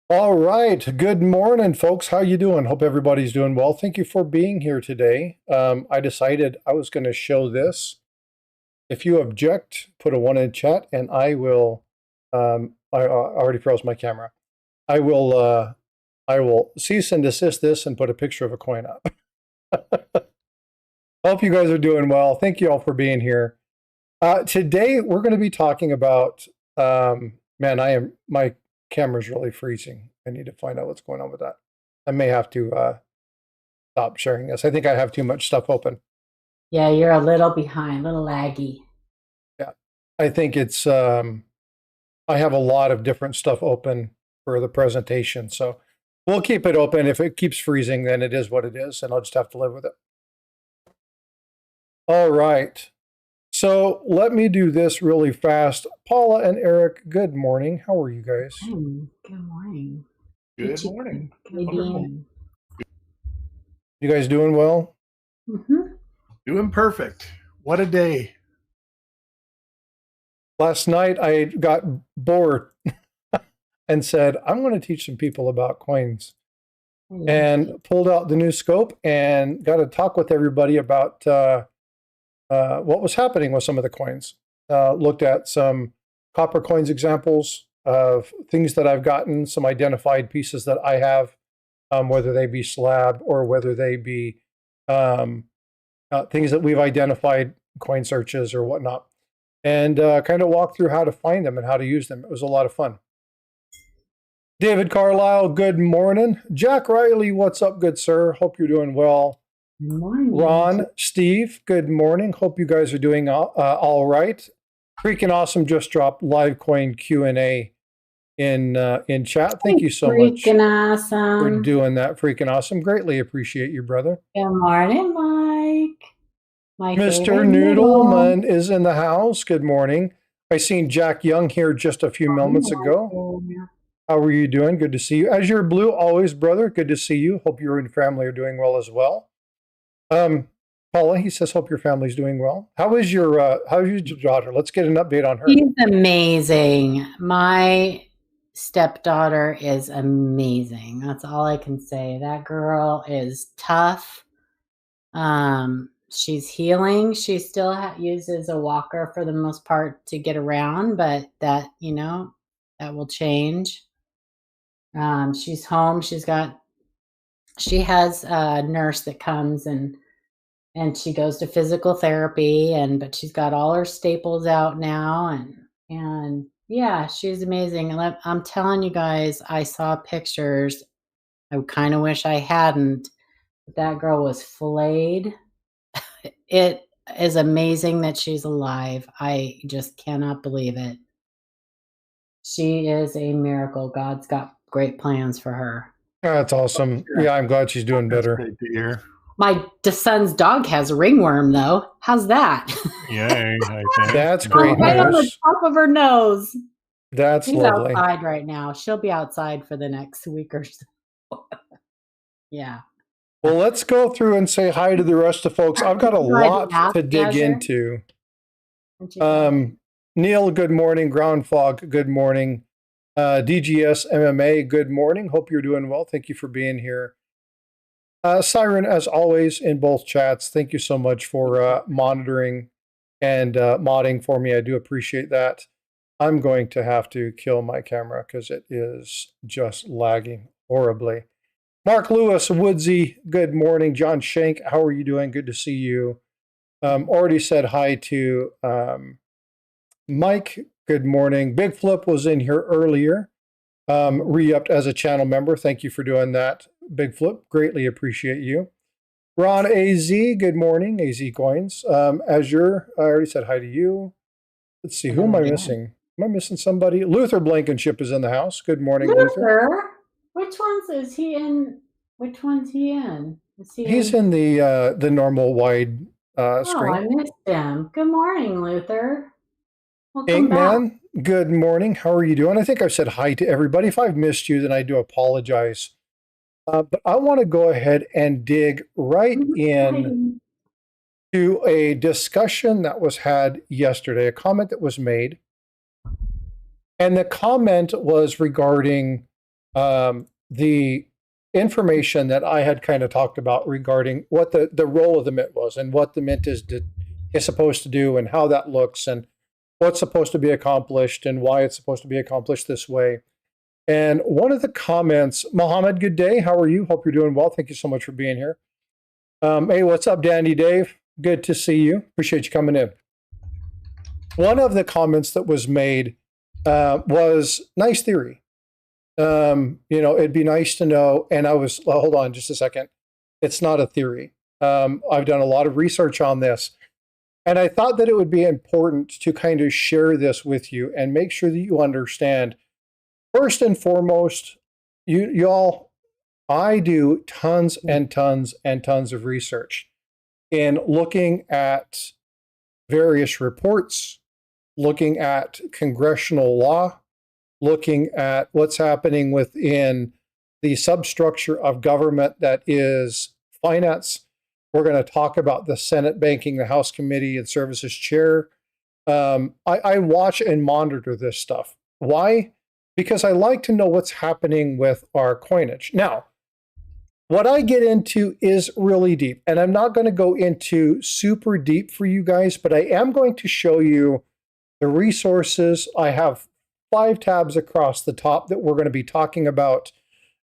All right. Good morning, folks. How you doing? Hope everybody's doing well. Thank you for being here today. I decided I was going to show this. If you object, put a one in chat, and I will. I already froze my camera. I will. I will cease and desist this and put a picture of a coin up. Hope you guys are doing well. Thank you all for being here. Today we're going to be talking about. Man, my camera's really freezing. I need to find out what's going on with that. I may have to stop sharing this. I think I have too much stuff open. Yeah, you're a little behind, a little laggy. Yeah, I think it's. I have a lot of different stuff open for the presentation, so we'll keep it open. If it keeps freezing, then it is what it is, and I'll just have to live with it. All right. So let me do this really fast. Paula and Eric, good morning. How are you guys? Good morning. Good morning. You guys doing well? Doing perfect. What a day. Last night I got bored and said, I'm going to teach some people about coins. And pulled out the new scope and got to talk with everybody about what was happening with some of the coins. Looked at some copper coins examples of things that I've gotten, some identified pieces that I have, whether they be slab or whether they be things that we've identified, coin searches or whatnot, and kind of walk through how to find them and how to use them. It was a lot of fun. David Carlisle, good morning. Jack Riley, what's up, good sir? Hope you're doing well. Good morning. Ron, Steve, good morning. Hope you guys are doing all right. Freaking awesome! Just dropped live coin Q&A in chat. Thank you so much awesome for doing that. Freaking awesome! Greatly appreciate you, brother. Good morning, Mike. Mr. Noodleman is in the house. Good morning. I seen Jack Young here just a few moments ago. How are you doing? Good to see you. Azure Blue, always, brother. Good to see you. Hope you and family are doing well as well. Paula, he says, hope your family's doing well. How is your daughter? Let's get an update on her. She's amazing. My stepdaughter is amazing. That's all I can say. That girl is tough. She's healing. She still uses a walker for the most part to get around, but that, that will change. She's home. She has a nurse that comes and she goes to physical therapy, but she's got all her staples out now, and yeah, she's amazing. And I'm telling you guys, I saw pictures. I kind of wish I hadn't, but that girl was flayed. It is amazing that she's alive. I just cannot believe it. She is a miracle. God's got great plans for her. That's awesome. Yeah, I'm glad she's doing better. That's great to hear. My son's dog has a ringworm, though. How's that? Yay, that's great right news. on the top of her nose. That's She's lovely. outside right now. She'll be outside for the next week or so. Yeah. Well, let's go through and say hi to the rest of the folks. I've got a lot to dig into. Neil, good morning. Groundfog, good morning. DGS MMA, good morning. Hope you're doing well. Thank you for being here. Siren, as always, in both chats, thank you so much for monitoring and modding for me. I do appreciate that. I'm going to have to kill my camera because it is just lagging horribly. Mark Lewis, Woodsy, good morning. John Shank, how are you doing? Good to see you. Already said hi to Mike, good morning. Big Flip was in here earlier, re-upped as a channel member. Thank you for doing that, Big Flip. Greatly appreciate you. Ron AZ, good morning. AZ Coins. Azure, I already said hi to you. Let's see, who am I missing? Am I missing somebody? Luther Blankenship is in the house. Good morning, Luther. Which ones is he in? Which one's he in? He's in the normal wide screen. Oh, I missed him. Good morning, Luther. Inkman, good morning. How are you doing? I think I've said hi to everybody. If I've missed you, then I do apologize. But I want to go ahead and dig right in to a discussion that was had yesterday, a comment that was made. And the comment was regarding the information that I had kind of talked about regarding what the role of the mint was and what the mint is supposed to do and how that looks and what's supposed to be accomplished and why it's supposed to be accomplished this way. And one of the comments, Mohammed, good day. How are you? Hope you're doing well. Thank you so much for being here. Hey, what's up, Dandy Dave? Good to see you. Appreciate you coming in. One of the comments that was made was nice theory. It'd be nice to know. And well, hold on just a second. It's not a theory. I've done a lot of research on this. And I thought that it would be important to kind of share this with you and make sure that you understand. First and foremost, y'all, I do tons and tons and tons of research in looking at various reports, looking at congressional law, looking at what's happening within the substructure of government that is finance. We're going to talk about the Senate banking, the House Committee and Services Chair. I watch and monitor this stuff. Why? Because I like to know what's happening with our coinage. Now, what I get into is really deep, and I'm not going to go into super deep for you guys, but I am going to show you the resources. I have 5 tabs across the top that we're going to be talking about,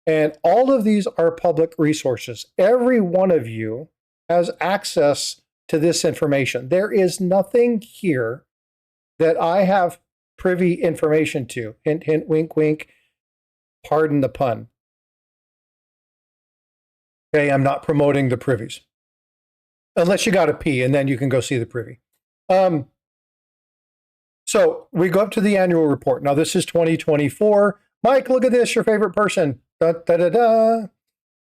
and all of these are public resources. Every one of you has access to this information. There is nothing here that I have privy information to. Hint, hint, wink, wink. Pardon the pun. Okay, I'm not promoting the privies. Unless you got a P, and then you can go see the privy. So we go up to the annual report. Now this is 2024. Mike, look at this, your favorite person. Da, da, da, da.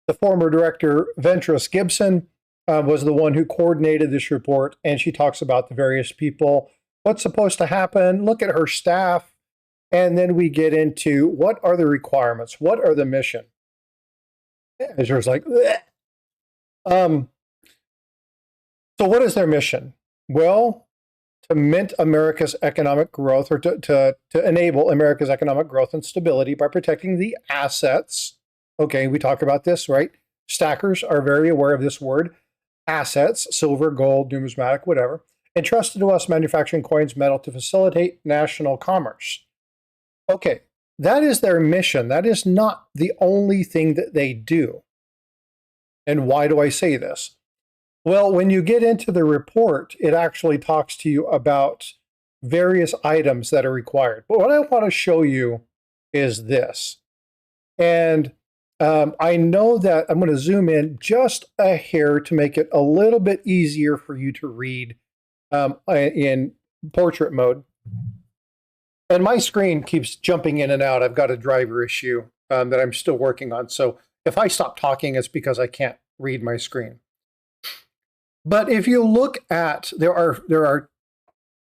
The former director, Ventress Gibson, was the one who coordinated this report, and she talks about the various people, what's supposed to happen, look at her staff, and then we get into what are the requirements, what are the mission. Azure's like, so what is their mission? Well, to mint America's economic growth, or to enable America's economic growth and stability by protecting the assets. Okay, we talk about this, right? Stackers are very aware of this word. Assets, silver, gold, numismatic, whatever, entrusted to us manufacturing coins, metal to facilitate national commerce. Okay, that is their mission. That is not the only thing that they do. And why do I say this? Well, when you get into the report, it actually talks to you about various items that are required. But what I want to show you is this. And I know that I'm going to zoom in just a hair to make it a little bit easier for you to read in portrait mode. And my screen keeps jumping in and out. I've got a driver issue that I'm still working on. So if I stop talking, it's because I can't read my screen. But if you look at, there are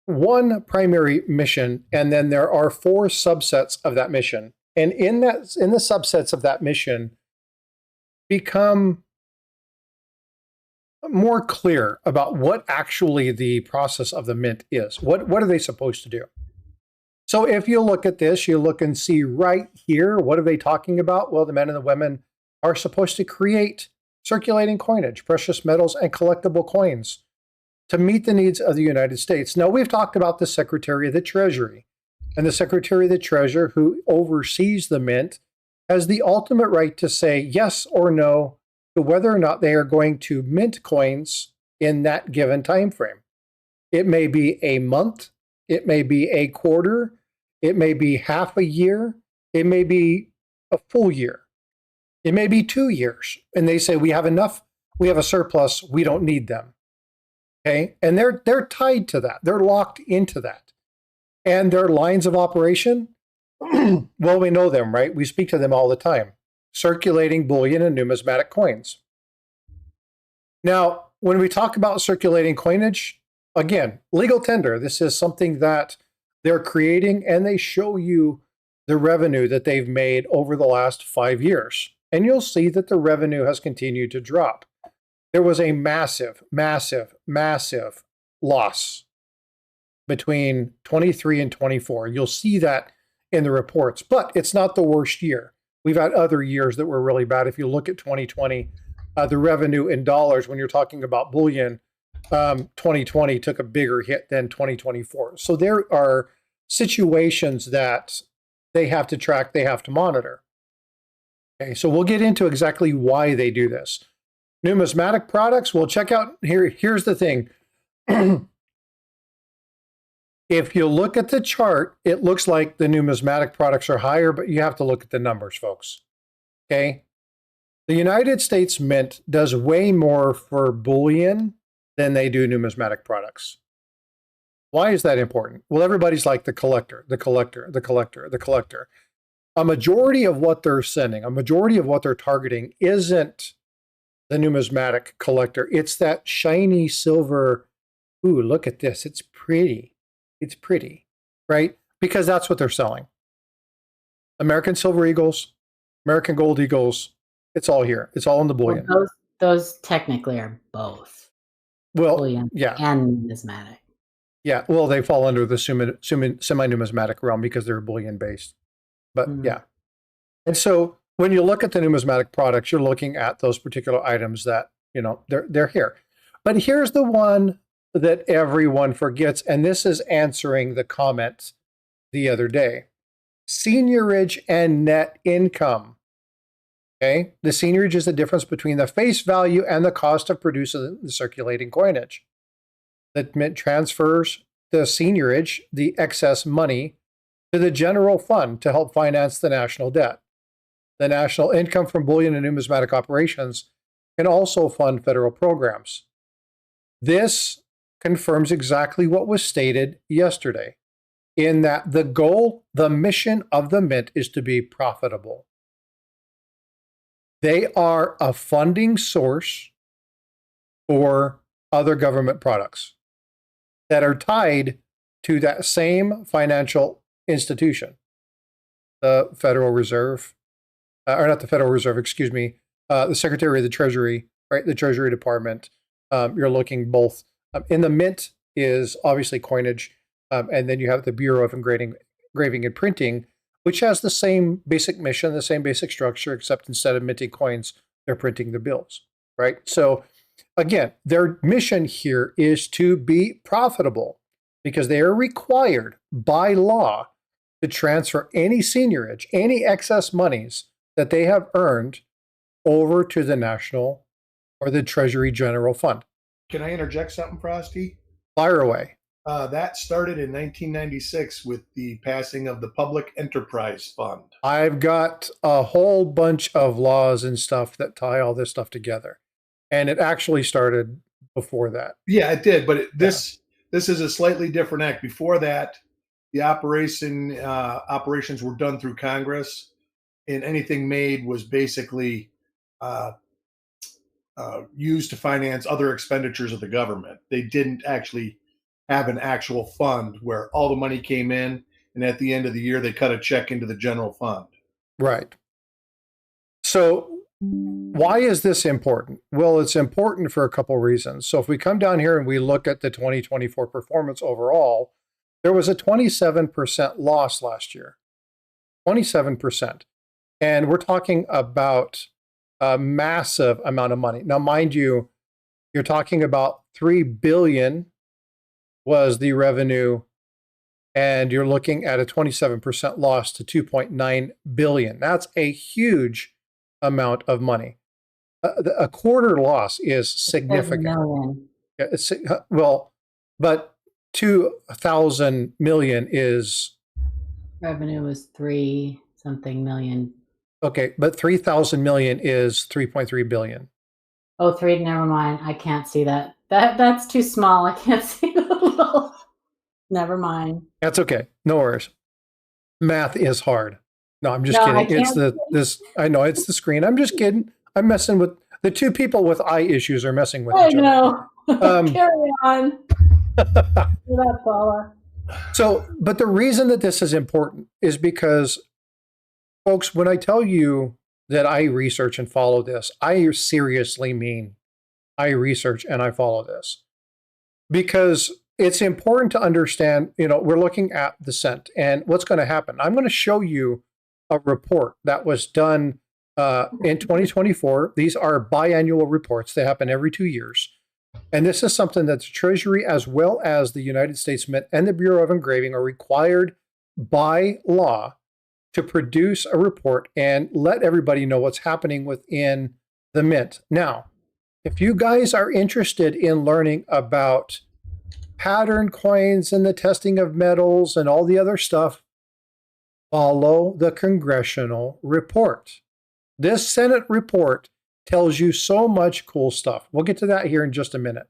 one primary mission, and then there are 4 subsets of that mission. And in the subsets of that mission, become more clear about what actually the process of the mint is. What are they supposed to do? So if you look at this, you look and see right here, what are they talking about? Well, the men and the women are supposed to create circulating coinage, precious metals, and collectible coins to meet the needs of the United States. Now, we've talked about the Secretary of the Treasury. And the Secretary of the Treasury, who oversees the mint, has the ultimate right to say yes or no to whether or not they are going to mint coins in that given time frame. It may be a month, it may be a quarter, it may be half a year, it may be a full year, it may be 2 years. And they say, we have enough, we have a surplus, we don't need them. Okay, and they're tied to that, they're locked into that. And their lines of operation, well, we know them, right? We speak to them all the time. Circulating bullion and numismatic coins. Now, when we talk about circulating coinage, again, legal tender, this is something that they're creating, and they show you the revenue that they've made over the last 5 years. And you'll see that the revenue has continued to drop. There was a massive, massive, massive loss between 23 and 24. You'll see that in the reports, but it's not the worst year. We've had other years that were really bad. If you look at 2020, the revenue in dollars, when you're talking about bullion, 2020 took a bigger hit than 2024. So there are situations that they have to track, they have to monitor. Okay, so we'll get into exactly why they do this. Numismatic products, we'll check out here. Here's the thing. If you look at the chart, it looks like the numismatic products are higher, but you have to look at the numbers, folks. Okay? The United States Mint does way more for bullion than they do numismatic products. Why is that important? Well, everybody's like the collector, the collector, the collector, the collector. A majority of what they're sending, a majority of what they're targeting isn't the numismatic collector. It's that shiny silver, ooh, look at this, it's pretty. It's pretty, right? Because that's what they're selling. American Silver Eagles, American Gold Eagles, it's all here. It's all in the bullion. Well, those technically are both. Well, bullion yeah. And numismatic. Yeah, well, they fall under the semi-numismatic realm because they're bullion-based. But yeah. And so when you look at the numismatic products, you're looking at those particular items that, you know, they're here. But here's the one that everyone forgets, and this is answering the comment the other day. Seigniorage and net income. Okay, the seigniorage is the difference between the face value and the cost of producing the circulating coinage. The mint transfers the seigniorage, the excess money, to the general fund to help finance the national debt. The national income from bullion and numismatic operations can also fund federal programs. This confirms exactly what was stated yesterday, in that the goal, the mission of the mint is to be profitable. They are a funding source for other government products that are tied to that same financial institution, the Federal Reserve, or not the Federal Reserve, excuse me, the Secretary of the Treasury, right? The Treasury Department. You're looking both. In the mint is obviously coinage, and then you have the Bureau of Engraving and Printing, which has the same basic mission, the same basic structure, except instead of minting coins, they're printing the bills, right? So again, their mission here is to be profitable because they are required by law to transfer any seigniorage, any excess monies that they have earned over to the National or the Treasury General Fund. Can I interject something, Frosty? Fire away. That started in 1996 with the passing of the Public Enterprise Fund. I've got a whole bunch of laws and stuff that tie all this stuff together. And it actually started before that. Yeah, it did. But this is a slightly different act. Before that, the operations were done through Congress, and anything made was basically used to finance other expenditures of the government. They didn't actually have an actual fund where all the money came in, and at the end of the year, they cut a check into the general fund. Right. So why is this important? Well, it's important for a couple reasons. So if we come down here and we look at the 2024 performance overall, there was a 27% loss last year. 27%. And we're talking about a massive amount of money. Now, mind you, you're talking about $3 billion was the revenue, and you're looking at a 27% loss to $2.9 billion. That's a huge amount of money. A quarter loss is significant. Well, but 2,000 million is... Revenue was 3-something million. Okay, but 3,000 million is 3.3 billion. Oh, 3, never mind. I can't see that. That's too small. I can't see the little. Never mind. That's okay. No worries. Math is hard. No, I'm just kidding. It's I know it's the screen. I'm just kidding. I'm messing with the two people with eye issues are messing with each other. I know. Carry on. That Paula. So, but the reason that this is important is because, folks, when I tell you that I research and follow this, I seriously mean I research and I follow this. Because it's important to understand, you know, we're looking at the cent and what's going to happen. I'm going to show you a report that was done in 2024. These are biannual reports. They happen every 2 years. And this is something that the Treasury, as well as the United States Mint and the Bureau of Engraving, are required by law to produce a report and let everybody know what's happening within the mint. Now, if you guys are interested in learning about pattern coins and the testing of metals and all the other stuff, follow the congressional report. This Senate report tells you so much cool stuff. We'll get to that here in just a minute.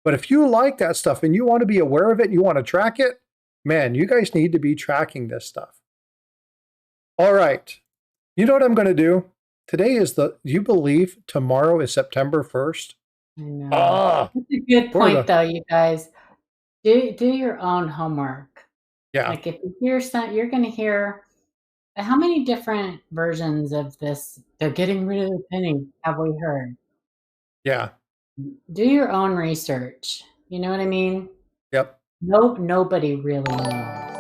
But if you like that stuff and you want to be aware of it, you want to track it, man, you guys need to be tracking this stuff. All right. You know what I'm going to do? Today is do you believe tomorrow is September 1st? I know. That's a good point, though, you guys. Do your own homework. Yeah. Like if you hear something, you're going to hear how many different versions of this, they're getting rid of the penny, have we heard? Yeah. Do your own research. You know what I mean? Yep. Nope, nobody really knows.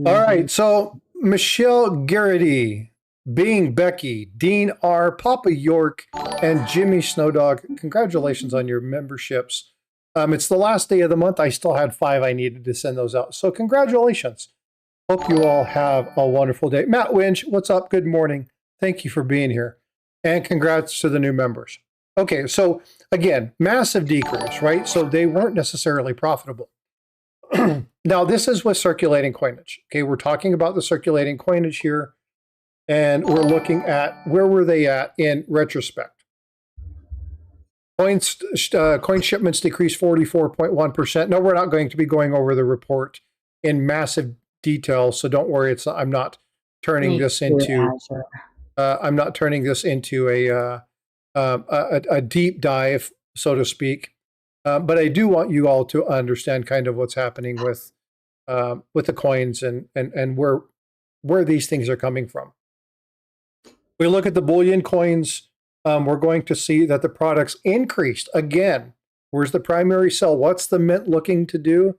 All right. So Michelle Garrity, Being Becky, Dean R, Papa York, and Jimmy Snowdog, congratulations on your memberships. It's the last day of the month. I still had 5 I needed to send those out. So congratulations. Hope you all have a wonderful day. Matt Winch, what's up? Good morning. Thank you for being here. And congrats to the new members. Okay, so again, massive decrease, right? So they weren't necessarily profitable. Now, this is with circulating coinage. Okay, we're talking about the circulating coinage here, and we're looking at where were they at in retrospect. Coin shipments decreased 44.1%. No, we're not going to be going over the report in massive detail, so don't worry. I'm not turning this into a deep dive, so to speak. But I do want you all to understand kind of what's happening with the coins and where these things are coming from. We look at the bullion coins. We're going to see that the products increased again. Where's the primary sell? What's the mint looking to do?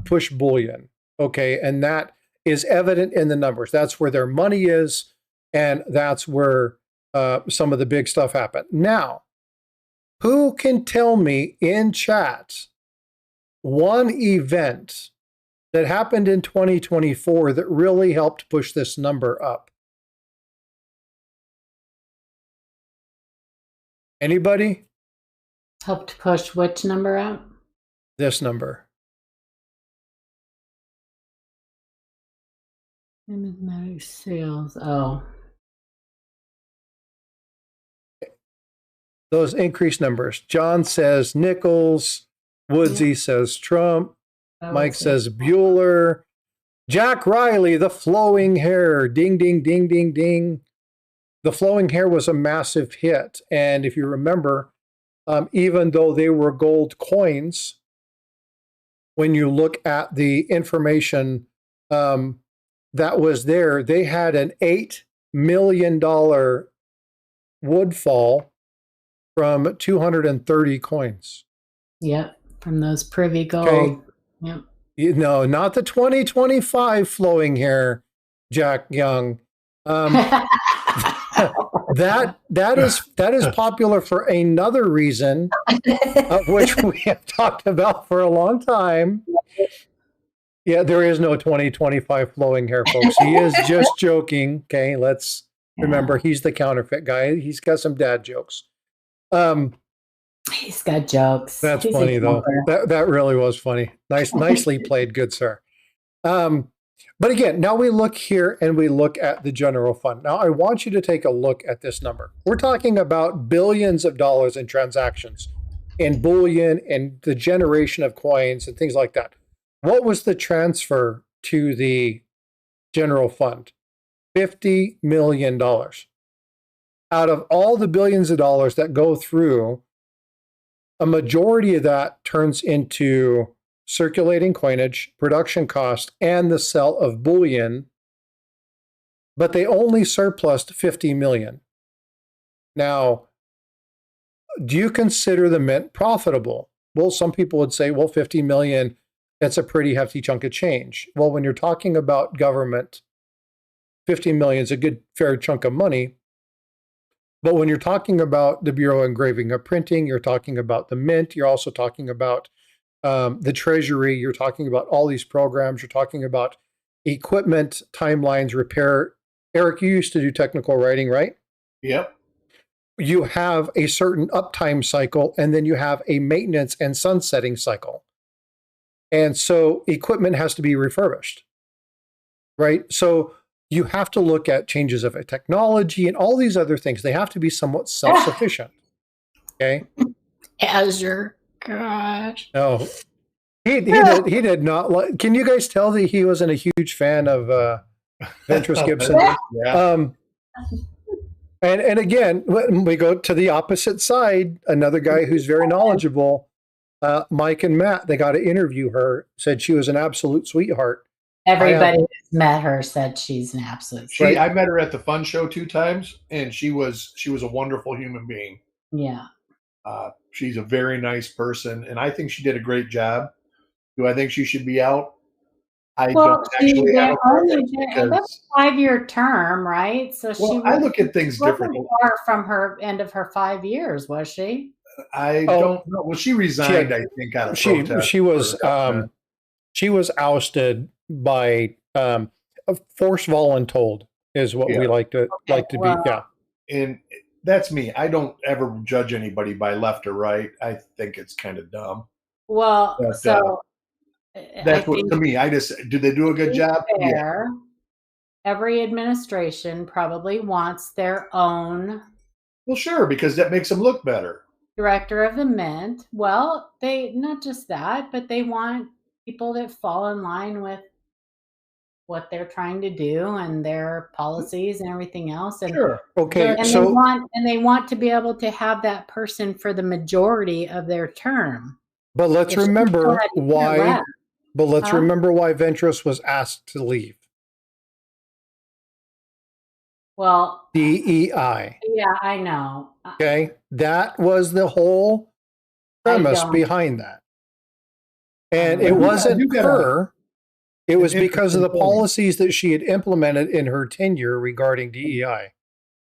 Push bullion. Okay, and that is evident in the numbers. That's where their money is, and that's where some of the big stuff happened. Now, who can tell me in chat one event that happened in 2024 that really helped push this number up? Anybody? Helped push which number up? This number. Numismatic sales. Oh. Those increased numbers. John says Nichols. Woodsy says Trump. Mike says Bueller. Jack Riley, the flowing hair. Ding, ding, ding, ding, ding. The flowing hair was a massive hit. And if you remember, even though they were gold coins, when you look at the information that was there, they had an $8 million woodfall from 230 coins. Yep, from those privy gold. Okay. Yep. No, not the 2025 flowing hair, Jack Young. That is popular for another reason, of which we have talked about for a long time. Yeah, there is no 2025 flowing hair, folks. He is just joking. Okay, let's remember he's the counterfeit guy. He's got some dad jokes. He's got jokes. That's funny though. That really was funny. Nicely played, good sir. But again, now we look here and we look at the general fund. Now I want you to take a look at this number. We're talking about billions of dollars in transactions in bullion and the generation of coins and things like that. What was the transfer to the general fund? $50 million. Out of all the billions of dollars that go through, a majority of that turns into circulating coinage, production cost, and the sale of bullion, but they only surplused 50 million. Now, do you consider the mint profitable? Well, some people would say, well, 50 million, that's a pretty hefty chunk of change. Well, when you're talking about government $50 million is a good fair chunk of money. But when you're talking about the Bureau of Engraving and Printing, you're talking about the Mint, you're also talking about the Treasury, you're talking about all these programs, you're talking about equipment, timelines, repair. Eric, you used to do technical writing, right? Yep. You have a certain uptime cycle, and then you have a maintenance and sunsetting cycle. And so equipment has to be refurbished, right? So you have to look at changes of technology and all these other things. They have to be somewhat self-sufficient. Okay. Azure. Gosh. No, he did not like. Can you guys tell that he wasn't a huge fan of Ventress Gibson? Yeah. And again, when we go to the opposite side, another guy who's very knowledgeable, Mike and Matt, they got to interview her, said she was an absolute sweetheart. Everybody who's met her said she's an absolute sweetheart. I met her at the Fun Show 2 times, and she was a wonderful human being. Yeah. She's a very nice person, and I think she did a great job. Do I think she should be out? I don't actually have a 5-year term, right? So I look at things differently. Far from her end of her 5 years, was she? I don't know. Well, she resigned, I think, out of protest. She was ousted by force voluntold is what we like to be. Yeah, and that's me. I don't ever judge anybody by left or right. I think it's kind of dumb. Well, but, that's what to me. Do they do a good job? Yeah. Every administration probably wants their own. Well, sure, because that makes them look better. Director of the Mint. Well, they not just that, but they want people that fall in line with what they're trying to do and their policies and everything else. And sure. Okay. And they want to be able to have that person for the majority of their term. But let's remember why. But let's remember why Ventress was asked to leave. Well, DEI. Yeah, I know. Okay, that was the whole premise behind that, and it wasn't her. It was because of the policies that she had implemented in her tenure regarding DEI.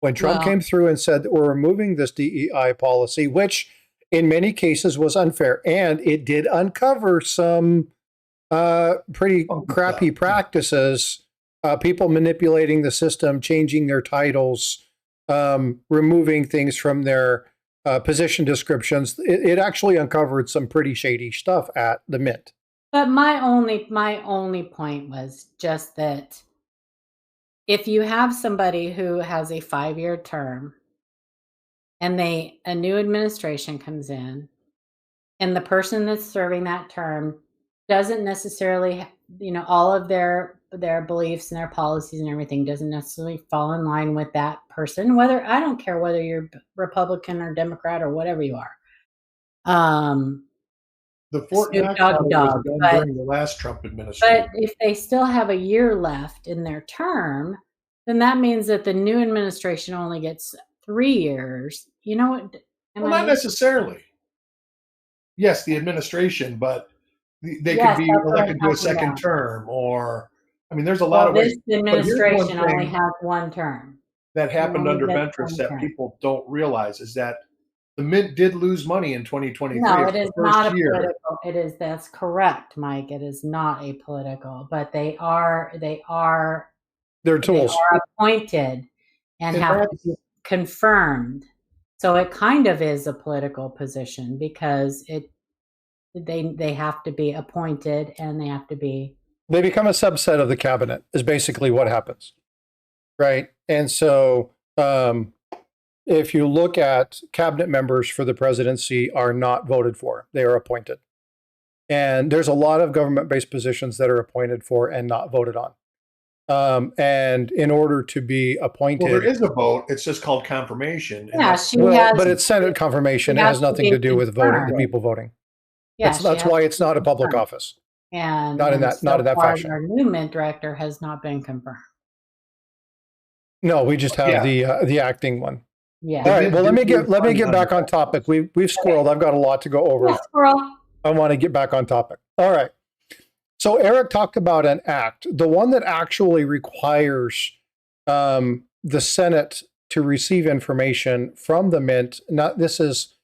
When Trump came through and said that we're removing this DEI policy, which in many cases was unfair, and it did uncover some pretty crappy practices, people manipulating the system, changing their titles, removing things from their position descriptions. It actually uncovered some pretty shady stuff at the Mint. But my only point was just that if you have somebody who has a 5-year term and a new administration comes in and the person that's serving that term doesn't necessarily, all of their beliefs and their policies and everything doesn't necessarily fall in line with that person, I don't care whether you're Republican or Democrat or whatever you are. The Fort Knox was done during the last Trump administration. But if they still have a year left in their term, then that means that the new administration only gets 3 years. You know what? Not necessarily. Yes, the administration, but they could be elected to a second term, or there's a lot of ways. This administration only has 1 term. That happened under Ventress that people don't realize is that the Mint did lose money in 2023. No, it is not a political. That's correct, Mike. It is not a political, but they're tools. They are appointed and have to be confirmed. So it kind of is a political position because they have to be appointed and they become a subset of the cabinet is basically what happens. Right. And so if you look at cabinet members for the presidency are not voted for, they are appointed. And there's a lot of government-based positions that are appointed for and not voted on. And in order to be appointed... Well, there is a vote. It's just called confirmation. Yeah, but it's Senate confirmation. It has nothing to do with voting, the people voting. Yeah, that's why it's not a public office. And not in that fashion. Our new Mint director has not been confirmed. No, we just have the acting one. Yeah. All right. Well, let me get back on topic. We've squirreled. I've got a lot to go over. Yeah, squirrel. I want to get back on topic. All right. So Eric talked about an act, the one that actually requires the Senate to receive information from the Mint. Not this is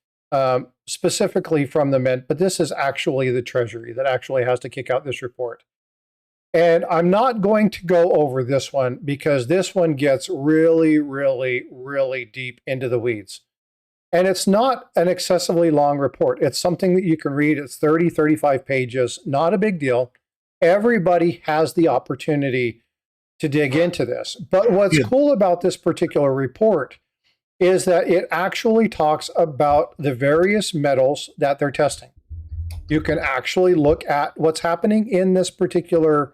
specifically from the Mint, but this is actually the Treasury that actually has to kick out this report. And I'm not going to go over this one because this one gets really, really, really deep into the weeds. And it's not an excessively long report. It's something that you can read. It's 30, 35 pages, not a big deal. Everybody has the opportunity to dig into this. But what's cool about this particular report is that it actually talks about the various metals that they're testing. You can actually look at what's happening in this particular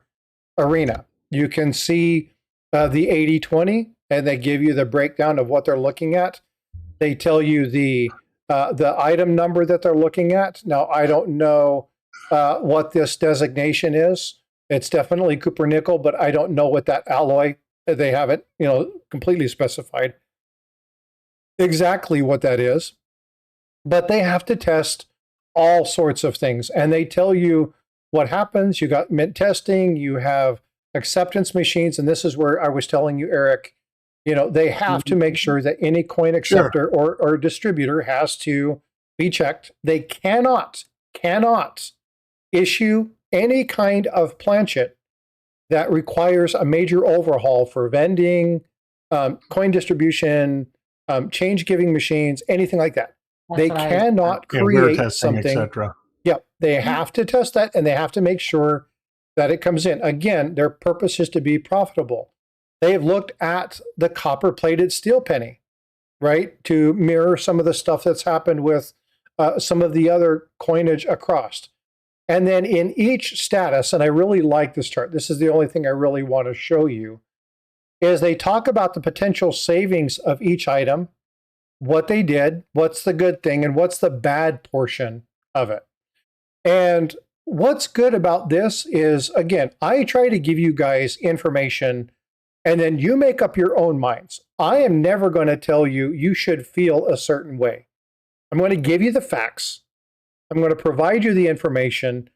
arena. You can see the 80-20, and they give you the breakdown of what they're looking at. They tell you the item number that they're looking at. Now, I don't know what this designation is. It's definitely copper nickel, but I don't know what that alloy. They haven't, completely specified exactly what that is. But they have to test all sorts of things, and they tell you what happens. You got Mint testing, you have acceptance machines, and this is where I was telling you, Eric, they have to make sure that any coin acceptor or distributor has to be checked. They cannot issue any kind of planchet that requires a major overhaul for vending, coin distribution, change giving machines, anything like that. They cannot create something. Etc. Yep, they have to test that, and they have to make sure that it comes in. Again, their purpose is to be profitable. They have looked at the copper-plated steel penny, right, to mirror some of the stuff that's happened with some of the other coinage across. And then in each status, and I really like this chart, this is the only thing I really want to show you, is they talk about the potential savings of each item, what they did, what's the good thing, and what's the bad portion of it. And what's good about this is, again, I try to give you guys information and then you make up your own minds. I am never going to tell you you should feel a certain way. I'm going to give you the facts. I'm going to provide you the information.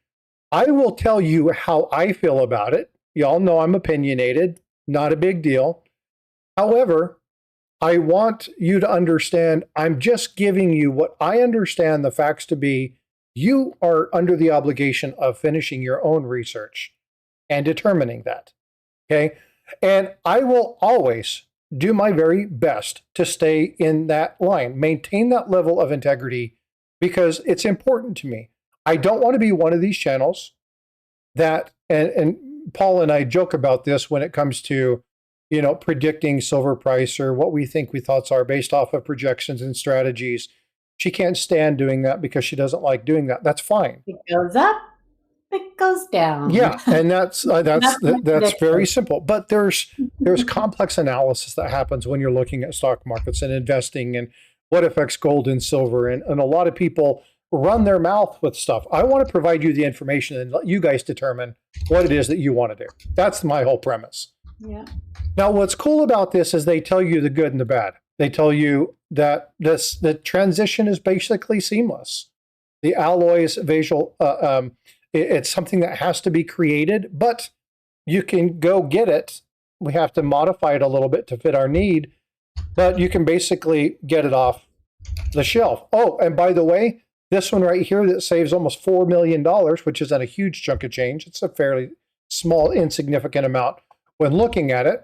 I will tell you how I feel about it. Y'all know I'm opinionated, not a big deal. However, I want you to understand I'm just giving you what I understand the facts to be. You are under the obligation of finishing your own research and determining that, okay? And I will always do my very best to stay in that line, maintain that level of integrity, because it's important to me. I don't want to be one of these channels that, and Paul and I joke about this when it comes to, predicting silver price or what we think we thoughts are based off of projections and strategies. She can't stand doing that because she doesn't like doing that. That's fine. It goes up, it goes down. Yeah, and that's very simple. But there's complex analysis that happens when you're looking at stock markets and investing and what affects gold and silver. And a lot of people run their mouth with stuff. I want to provide you the information and let you guys determine what it is that you want to do. That's my whole premise. Yeah. Now, what's cool about this is they tell you the good and the bad. They tell you that the transition is basically seamless. The alloys, it's something that has to be created, but you can go get it. We have to modify it a little bit to fit our need, but you can basically get it off the shelf. Oh, and by the way, this one right here that saves almost $4 million, which isn't a huge chunk of change. It's a fairly small, insignificant amount when looking at it.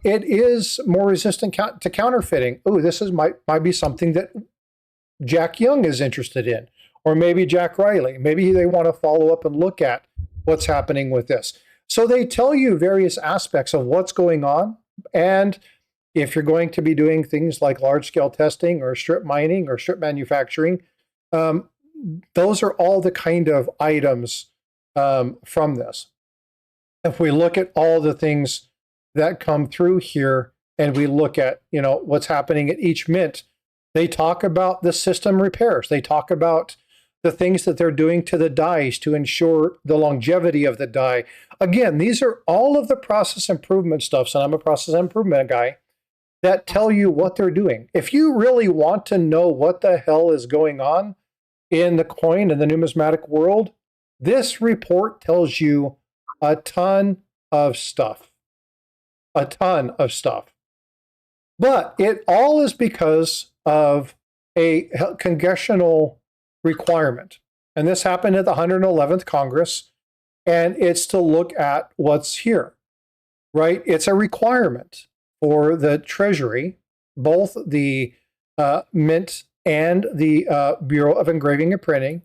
It is more resistant to counterfeiting. Oh, this might be something that Jack Young is interested in, or maybe Jack Riley. Maybe they want to follow up and look at what's happening with this. So they tell you various aspects of what's going on. And if you're going to be doing things like large-scale testing or strip mining or strip manufacturing, those are all the kind of items from this. If we look at all the things that come through here and we look at, what's happening at each mint, they talk about the system repairs. They talk about the things that they're doing to the dies to ensure the longevity of the die. Again, these are all of the process improvement stuff, and I'm a process improvement guy, that tell you what they're doing. If you really want to know what the hell is going on in the coin and the numismatic world, this report tells you a ton of stuff. a ton of stuff. But it all is because of a congressional requirement. And this happened at the 111th Congress, and it's to look at what's here, right? It's a requirement for the Treasury, both the Mint and the Bureau of Engraving and Printing,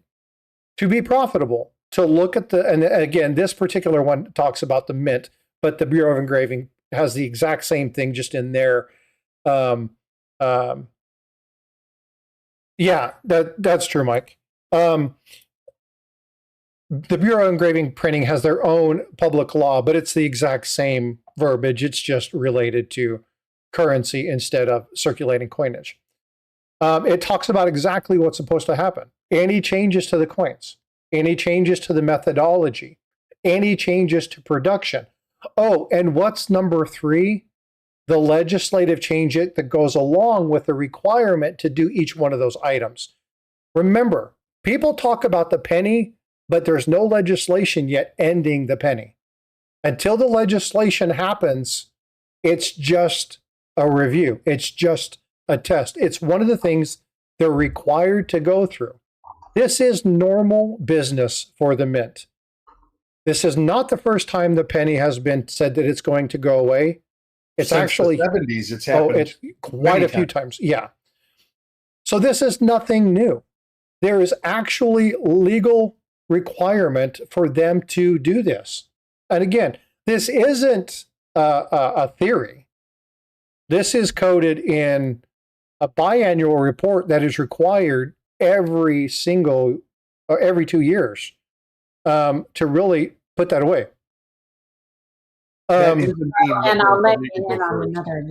to be profitable, to look at the, and again, this particular one talks about the Mint, but the Bureau of Engraving has the exact same thing just in there. Yeah, that's true, Mike. The Bureau of Engraving Printing has their own public law, but it's the exact same verbiage. It's just related to currency instead of circulating coinage. It talks about exactly what's supposed to happen. Any changes to the coins, any changes to the methodology, any changes to production. Oh, and what's number 3? The legislative change that goes along with the requirement to do each one of those items. Remember, people talk about the penny, but there's no legislation yet ending the penny. Until the legislation happens, it's just a review. It's just a test. It's one of the things they're required to go through. This is normal business for the Mint. This is not the first time the penny has been said that it's going to go away. It's Since actually the 70s. It's happened. it's quite a few times. Yeah. So this is nothing new. There is actually legal requirement for them to do this. And again, this isn't a theory. This is coded in a biannual report that is required every 2 years to really put that away. That is a meme. And I'll let you in on another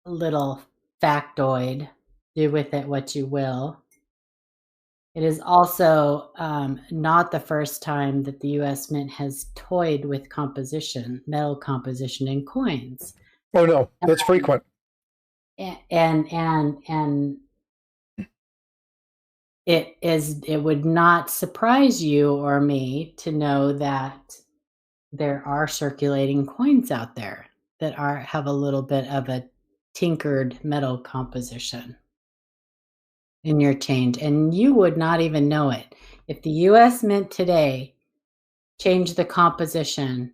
little factoid. Do with it what you will. It is also not the first time that the U.S. Mint has toyed with metal composition in coins. Oh no, that's frequent. And it would not surprise you or me to know that there are circulating coins out there that have a little bit of a tinkered metal composition in your change, and you would not even know it. If the U.S. Mint today changed the composition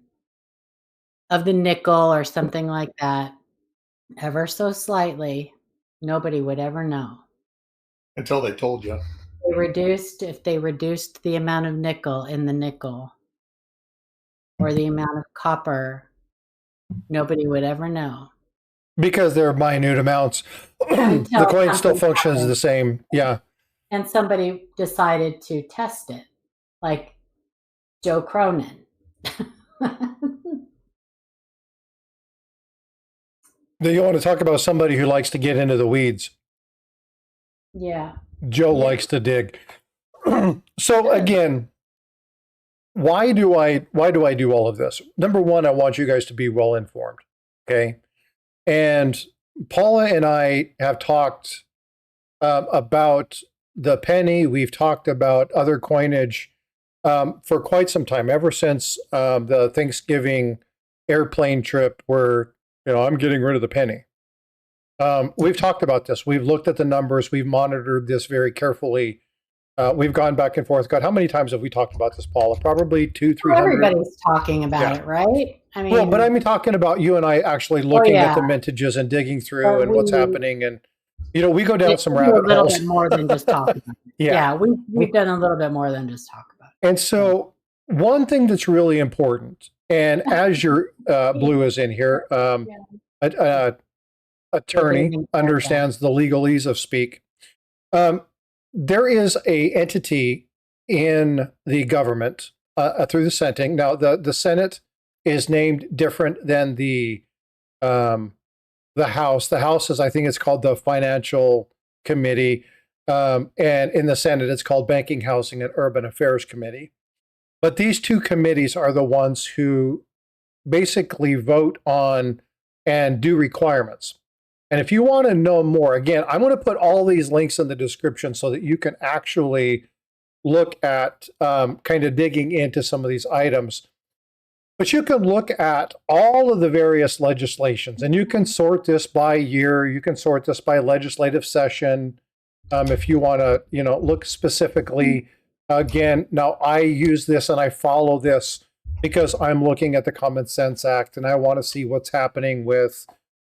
of the nickel or something like that ever so slightly, nobody would ever know. Until they told you. If they reduced the amount of nickel in the nickel or the amount of copper, nobody would ever know. Because they're minute amounts. The coin still functions the same. Yeah. And somebody decided to test it, like Joe Cronin. You want to talk about somebody who likes to get into the weeds. Yeah. Joe likes to dig. So again, why do I do all of this? Number one, I want you guys to be well informed. Okay. And Paula and I have talked about the penny. We've talked about other coinage for quite some time, ever since the Thanksgiving airplane trip where, I'm getting rid of the penny. We've talked about this. We've looked at the numbers. We've monitored this very carefully. We've gone back and forth. God, how many times have we talked about this, Paula? Probably 200-300. Everybody's talking about it, right? I mean, well, but I'm talking about you and I actually looking at the mintages and digging through and what's happening, and we go down some rabbit holes. A little bit more than just talk about it. Yeah, we've done a little bit more than just talk about it. And so, one thing that's really important, and as your Blue is in here, attorney understands the legalese of speak. There is a entity in the government through the Senate. Now, the Senate is named different than the House. The House is, I think, it's called the Financial Committee, and in the Senate, it's called Banking, Housing, and Urban Affairs Committee. But these two committees are the ones who basically vote on and do requirements. And if you want to know more, again, I'm going to put all these links in the description so that you can actually look at kind of digging into some of these items. But you can look at all of the various legislations, and you can sort this by year. You can sort this by legislative session. If you want to, look specifically. Again, now I use this and I follow this because I'm looking at the Common Sense Act, and I want to see what's happening with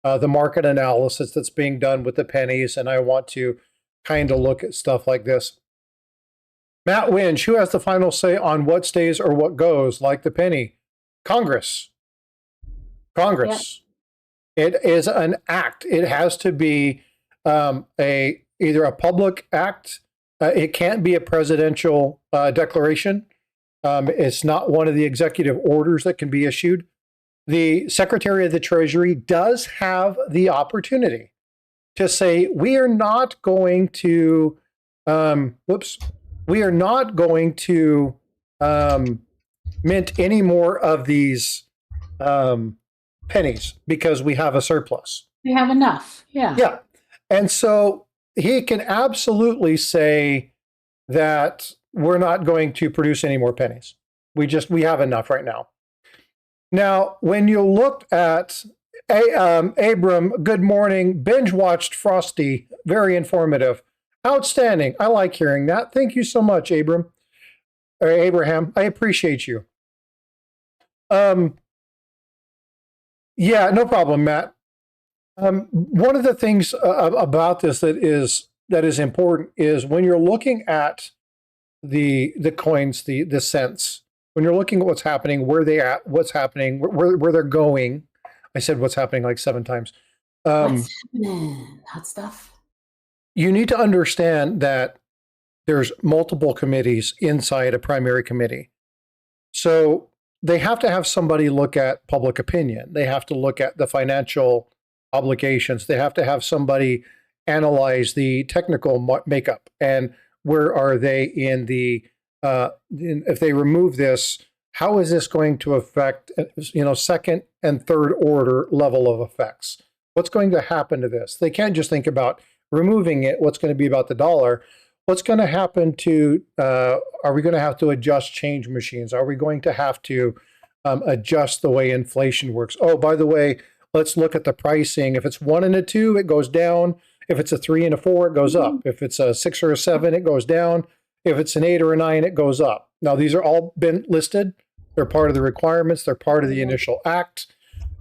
the market analysis that's being done with the pennies, and I want to kind of look at stuff like this. Matt Winch, who has the final say on what stays or what goes, like the penny? Congress. Congress. Yep. It is an act. It has to be either a public act. It can't be a presidential declaration. It's not one of the executive orders that can be issued. The Secretary of the Treasury does have the opportunity to say, we are not going to, we are not going to mint any more of these pennies because we have a surplus. We have enough. Yeah. Yeah. And so he can absolutely say that we're not going to produce any more pennies. We have enough right now. Now, when you looked at Abram, good morning, binge watched Frosty, very informative. Outstanding. I like hearing that. Thank you so much, Abraham. I appreciate you. Yeah, no problem, Matt. One of the things about this that is important is when you're looking at the coins, the cents, when you're looking at what's happening, where they at, what's happening, where they're going. I said what's happening like 7 times. What's happening? Hot stuff. You need to understand that there's multiple committees inside a primary committee. So they have to have somebody look at public opinion. They have to look at the financial obligations. They have to have somebody analyze the technical makeup and where are they in the, if they remove this, how is this going to affect, second and third order level of effects? What's going to happen to this? They can't just think about removing it. What's going to be about the dollar? What's going to happen to, are we going to have to adjust change machines? Are we going to have to adjust the way inflation works? Oh, by the way, let's look at the pricing. If it's 1 and a 2, it goes down. If it's a 3 and a 4, it goes up. If it's a 6 or a 7, it goes down. If it's an 8 or a 9, it goes up. Now, these are all been listed. They're part of the requirements. They're part of the initial act.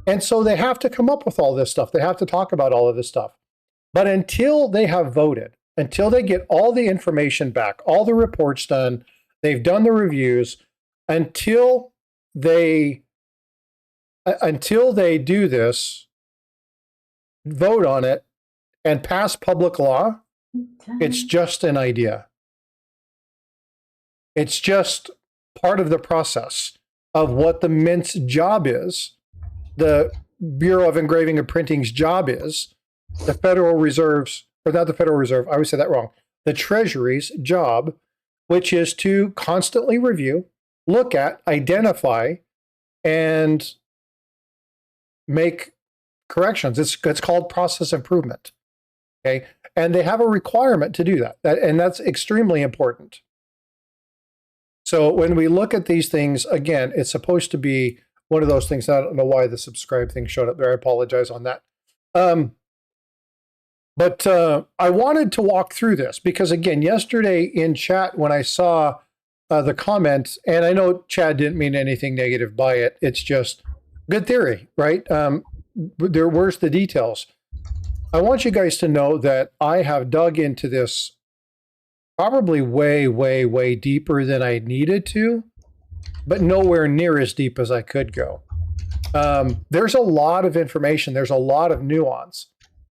And so they have to come up with all this stuff. They have to talk about all of this stuff. But until they have voted, until they get all the information back, all the reports done, they've done the reviews, until they do this, vote on it, and pass public law, it's just an idea. It's just part of the process of what the Mint's job is, the Bureau of Engraving and Printing's job is, the Federal Reserve's, or not the Federal Reserve, I always say that wrong, the Treasury's job, which is to constantly review, look at, identify, and make corrections. It's called process improvement. Okay, and they have a requirement to do that, and that's extremely important. So when we look at these things, again, it's supposed to be one of those things. I don't know why the subscribe thing showed up there. I apologize on that. But I wanted to walk through this because, again, yesterday in chat when I saw the comment, and I know Chad didn't mean anything negative by it. It's just good theory, right? Where's the details? I want you guys to know that I have dug into this probably way, way, way deeper than I needed to, but nowhere near as deep as I could go. There's a lot of information. There's a lot of nuance.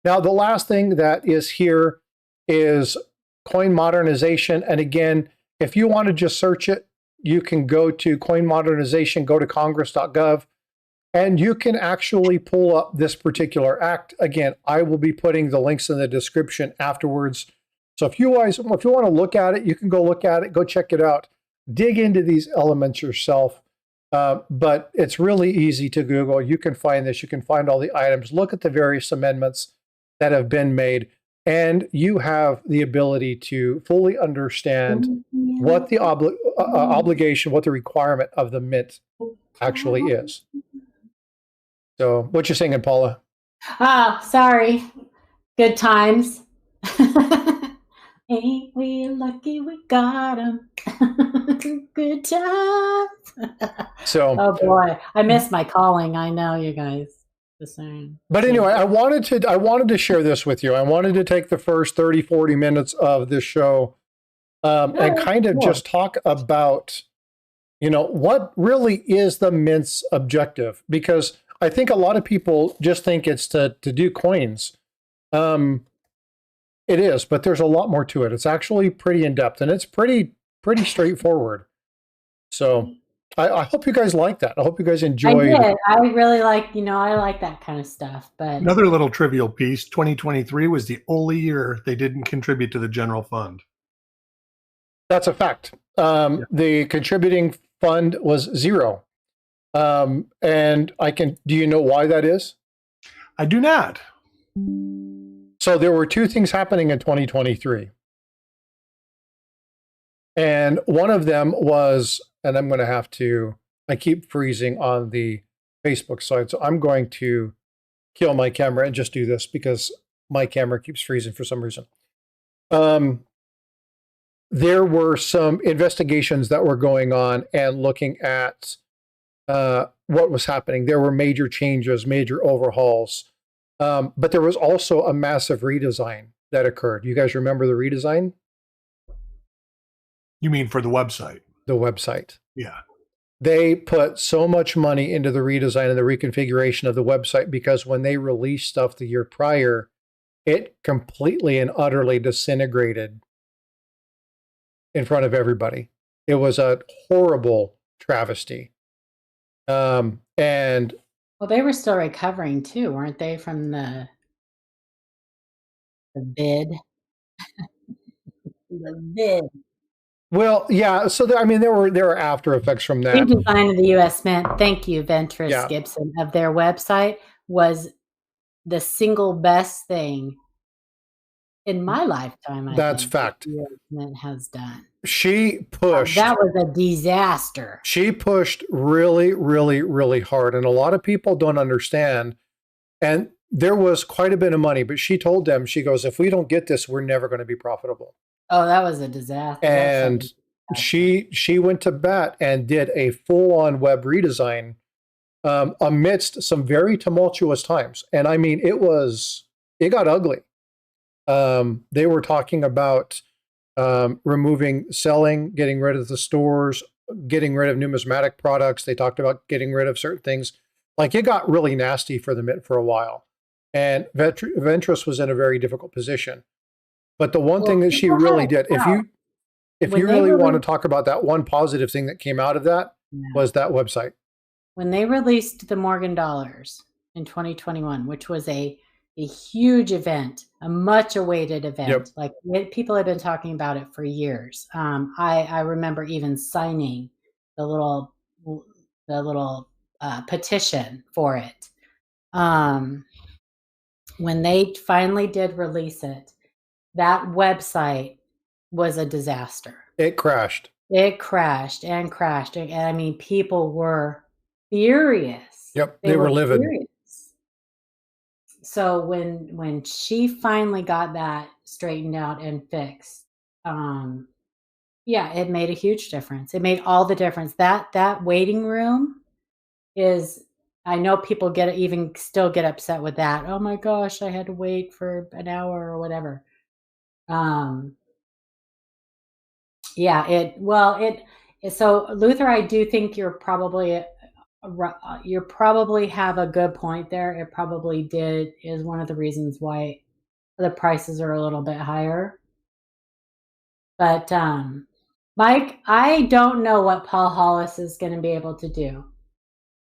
Now, the last thing that is here is coin modernization. And again, if you want to just search it, you can go to coin modernization, go to congress.gov, and you can actually pull up this particular act. Again, I will be putting the links in the description afterwards. So if you want to look at it, you can go look at it, go check it out, dig into these elements yourself. But it's really easy to Google. You can find this. You can find all the items. Look at the various amendments that have been made, and you have the ability to fully understand what the obligation, what the requirement of the Mint actually is. So what you singing, Paula? Oh, sorry. Good times. Ain't we lucky we got 'em? Good times. So, oh boy, I miss my calling. I know, you guys. Just saying. but anyway, I wanted to share this with you. I wanted to take the first 30, 40 minutes of this show and kind of just talk about, what really is the Mint's objective? Because I think a lot of people just think it's to do coins. It is, but there's a lot more to it. It's actually pretty in depth, and it's pretty straightforward. So I hope you guys like that. I hope you guys enjoyed. I did. I really like, I like that kind of stuff. But Another little trivial piece, 2023 was the only year they didn't contribute to the general fund. That's a fact. The contributing fund was zero. And do you know why that is? I do not. So there were two things happening in 2023. And one of them was, and I'm going to I keep freezing on the Facebook side. So I'm going to kill my camera and just do this because my camera keeps freezing for some reason. There were some investigations that were going on and looking at what was happening. There were major changes, major overhauls. But there was also a massive redesign that occurred. You guys remember the redesign? You mean for the website? The website. Yeah. They put so much money into the redesign and the reconfiguration of the website because when they released stuff the year prior, it completely and utterly disintegrated in front of everybody. It was a horrible travesty. And well, they were still recovering too, weren't they, from the bid? The bid. Well, yeah. So there were after effects from that. Redesign of the U.S. Mint. Thank you, Ventris Gibson, of their website was the single best thing in my lifetime. That's fact. The U.S. Mint has done. She pushed. That was a disaster. She pushed really, really, really hard, and a lot of people don't understand. And there was quite a bit of money, but she told them, she goes, "If we don't get this, we're never going to be profitable." Oh, that was a disaster. And she went to bat and did a full-on web redesign amidst some very tumultuous times. And I mean, it got ugly. They were talking about selling, getting rid of the stores, getting rid of numismatic products. They talked about getting rid of certain things. Like, it got really nasty for the Mint for a while. And Ventris was in a very difficult position. But the one thing that she really did, if you really want to talk about that one positive thing that came out of that, was that website. When they released the Morgan Dollars in 2021, which was a huge event, a much awaited event, like people have been talking about it for years. I remember even signing the little petition for it. When they finally did release it, that website was a disaster. It crashed. It crashed and crashed. And I mean, people were furious. Yep, they were livid. Furious. So when she finally got that straightened out and fixed, it made a huge difference. It made all the difference. That waiting room is, I know people still get upset with that. Oh my gosh, I had to wait for an hour or whatever. So Luther, I do think you probably have a good point there. It probably is one of the reasons why the prices are a little bit higher. But Mike, I don't know what Paul Hollis is going to be able to do.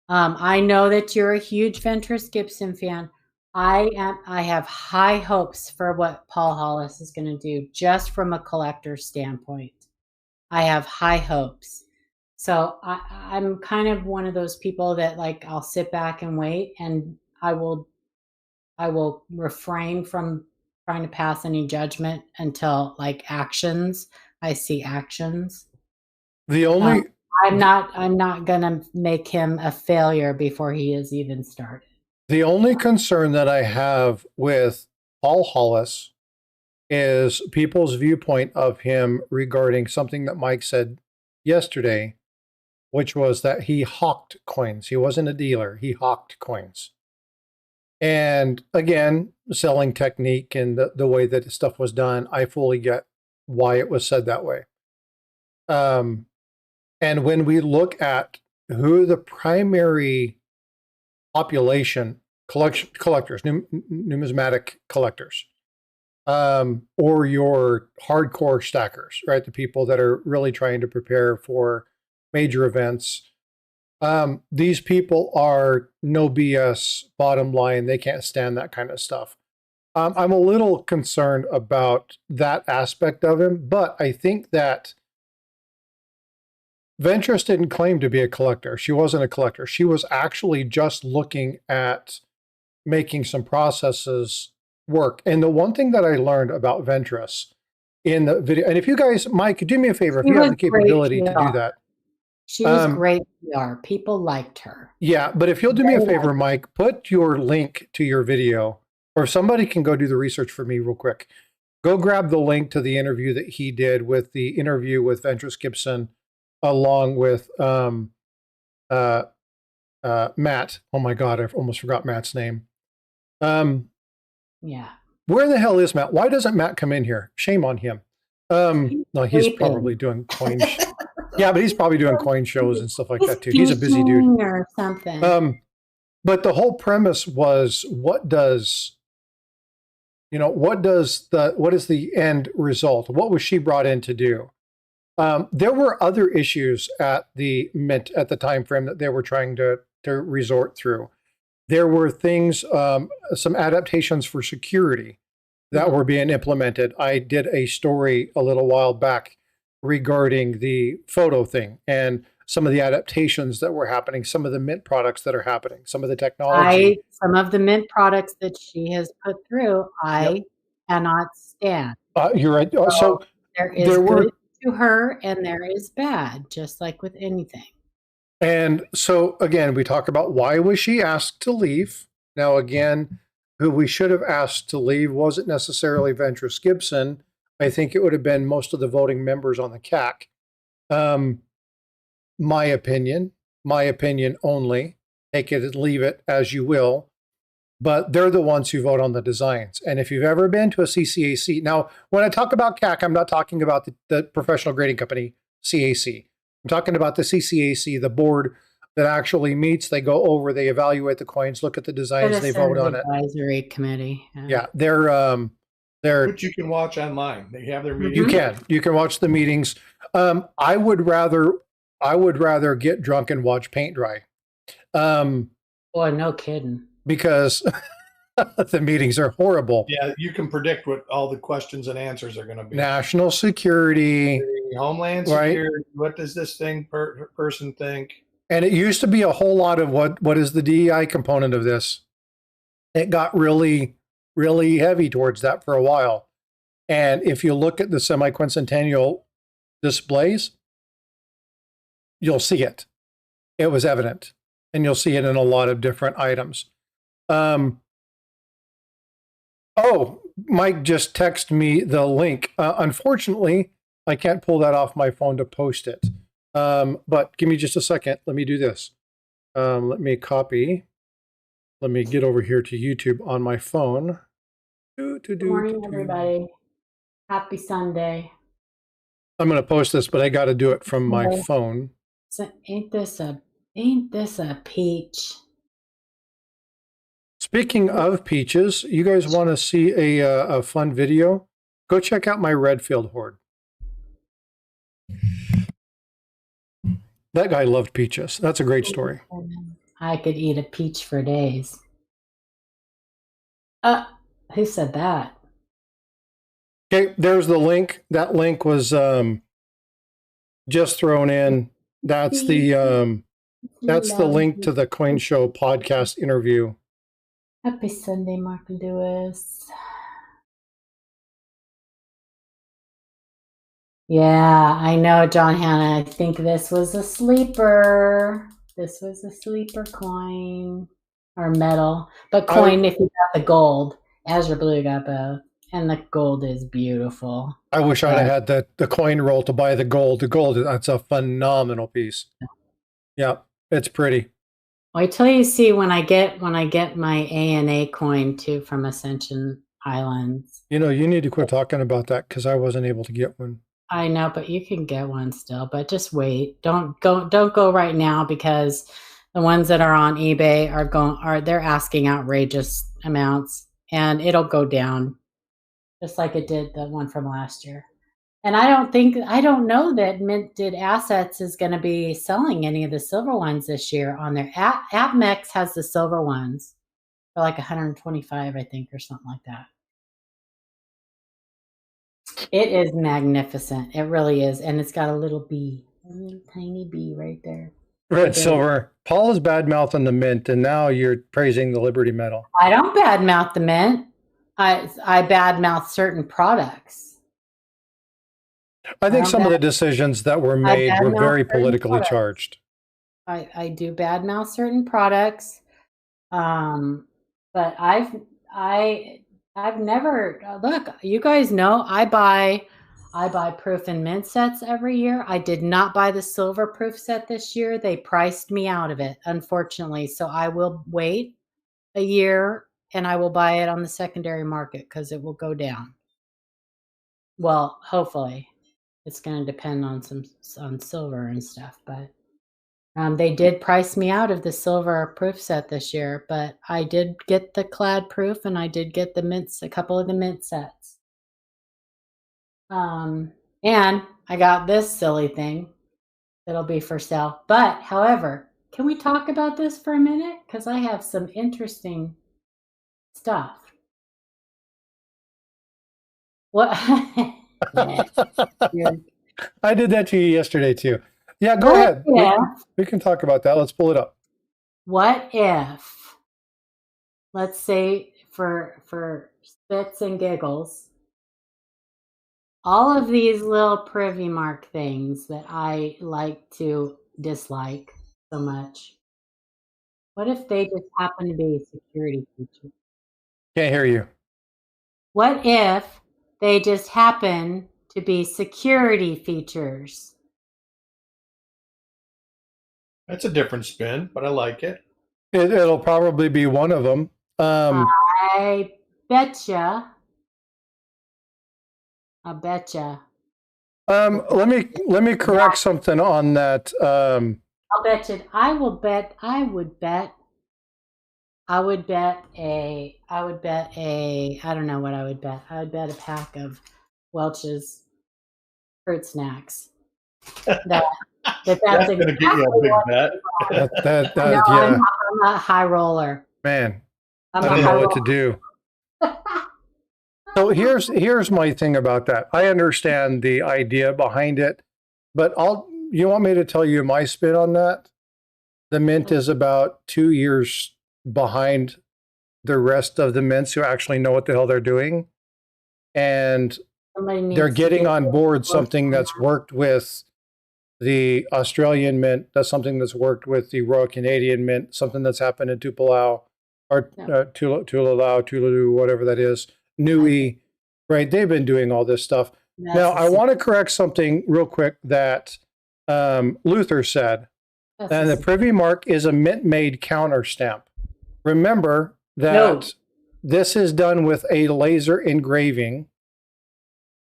I know that you're a huge Ventris Gibson fan. I have high hopes for what Paul Hollis is going to do, just from a collector standpoint. I have high hopes. So I'm kind of one of those people that, like, I'll sit back and wait, and I will refrain from trying to pass any judgment until, like, I see actions. The only I'm not gonna make him a failure before he is even started. The only concern that I have with Paul Hollis is people's viewpoint of him regarding something that Mike said yesterday, which was that he hawked coins. He wasn't a dealer, he hawked coins. And again, selling technique and the way that stuff was done, I fully get why it was said that way. And when we look at who the primary population collectors, numismatic collectors, or your hardcore stackers, right? The people that are really trying to prepare for major events. These people are no BS, bottom line. They can't stand that kind of stuff. I'm a little concerned about that aspect of him, but I think that Ventress didn't claim to be a collector. She wasn't a collector. She was actually just looking at making some processes work. And the one thing that I learned about Ventress in the video, and if you guys, Mike, do me a favor, if you have the capability to do that. She was great PR. People liked her. Yeah, but if you'll do me a favor, Mike, put your link to your video, or if somebody can go do the research for me real quick. Go grab the link to the interview that he did with the interview with Ventress Gibson, along with Matt. Oh my God, I almost forgot Matt's name. Yeah. Where the hell is Matt? Why doesn't Matt come in here? Shame on him. No, he's probably doing coin. Yeah, but he's probably doing coin shows and stuff like that too. He's a busy dude. Or something. But the whole premise was, what is the end result? What was she brought in to do? There were other issues at the Mint at the time frame that they were trying to resort through. There were things, some adaptations for security that were being implemented. I did a story a little while back regarding the photo thing and some of the adaptations that were happening, some of the Mint products that are happening, some of the technology. Some of the Mint products that she has put through, I cannot stand. You're right. So there is good to her and there is bad, just like with anything. And so, again, we talk about why was she asked to leave? Now, again, who we should have asked to leave wasn't necessarily Ventress Gibson. I think it would have been most of the voting members on the CAC. My opinion only. Take it and leave it as you will. But they're the ones who vote on the designs. And if you've ever been to a CCAC, now, when I talk about CAC, I'm not talking about the professional grading company, CAC. I'm talking about the CCAC, the board that actually meets. They go over, they evaluate the coins, look at the designs, they vote on it. Advisory committee. Yeah, they're which you can watch online. They have their meetings. You can watch the meetings. I would rather get drunk and watch paint dry. Boy, no kidding. Because the meetings are horrible. Yeah, you can predict what all the questions and answers are going to be. National security, Homeland Security. What does this person think? And it used to be a whole lot of what is the DEI component of this. It got really, really heavy towards that for a while. And if you look at the semi-quincentennial displays, you'll see it. It was evident. And you'll see it in a lot of different items. Mike just texted me the link. Unfortunately, I can't pull that off my phone to post it. But give me just a second. Let me do this. Let me copy. Let me get over here to YouTube on my phone. Good morning, everybody. Happy Sunday. I'm going to post this, but I got to do it from my phone. So ain't this a peach? Speaking of peaches, you guys want to see a fun video? Go check out my Redfield hoard. That guy loved peaches. That's a great story. I could eat a peach for days. Who said that? Okay, there's the link. That link was just thrown in. That's the link to the Coin Show podcast interview. Happy Sunday, Mark Lewis. Yeah, I know, John Hannah. I think this was a sleeper. This was a sleeper coin or metal, but coin if you got the gold. Azure Blue got both, and the gold is beautiful. I wish I'd have had the coin roll to buy the gold. The gold, that's a phenomenal piece. Yeah, it's pretty. Wait till you see when I get my ANA coin too from Ascension Islands. You know, you need to quit talking about that because I wasn't able to get one. I know, but you can get one still. But just wait. Don't go right now because the ones that are on eBay they're asking outrageous amounts, and it'll go down just like it did the one from last year. And I don't know that Minted Assets is going to be selling any of the silver ones this year on their AppMex has the silver ones for like 125, I think, or something like that. It is magnificent. It really is. And it's got a little bee, a little tiny bee right there. Red silver. Paul is badmouthing the mint, and now you're praising the Liberty Medal. I don't badmouth the mint. I badmouth certain products. I think some of the decisions that were made were very politically charged. I do badmouth certain products, but I've never look. You guys know I buy proof and mint sets every year. I did not buy the silver proof set this year. They priced me out of it, unfortunately. So I will wait a year and I will buy it on the secondary market because it will go down. Well, hopefully. It's going to depend on on silver and stuff, but they did price me out of the silver proof set this year, but I did get the clad proof and I did get the mints, a couple of the mint sets. And I got this silly thing that'll be for sale. But however, can we talk about this for a minute? Because I have some interesting stuff. What? I did that to you yesterday too. Yeah, go ahead. We can talk about that. Let's pull it up. What if, let's say for spits and giggles, all of these little privy mark things that I like to dislike so much, what if they just happen to be security features? Can't hear you. What if they just happen to be security features? That's a different spin, but I like it. It'll probably be one of them. I betcha. Let me correct something on that. I'll bet you. I would bet a. I don't know what I would bet. I would bet a pack of Welch's fruit snacks. That's going to get you a big bet. Yeah. I'm not a high roller. Man, I don't know what to do. So here's my thing about that. I understand the idea behind it, but you want me to tell you my spin on that? The mint is about 2 years behind the rest of the mints who actually know what the hell they're doing. And they're getting on board something that's worked with the Australian mint, that's something that's worked with the Royal Canadian Mint, something that's happened in Tupelo, or Tulalau, whatever that is, Nui, right? They've been doing all this stuff. Now, I want to correct something real quick that Luther said, and the privy mark is a mint-made counter stamp. Remember that this is done with a laser engraving.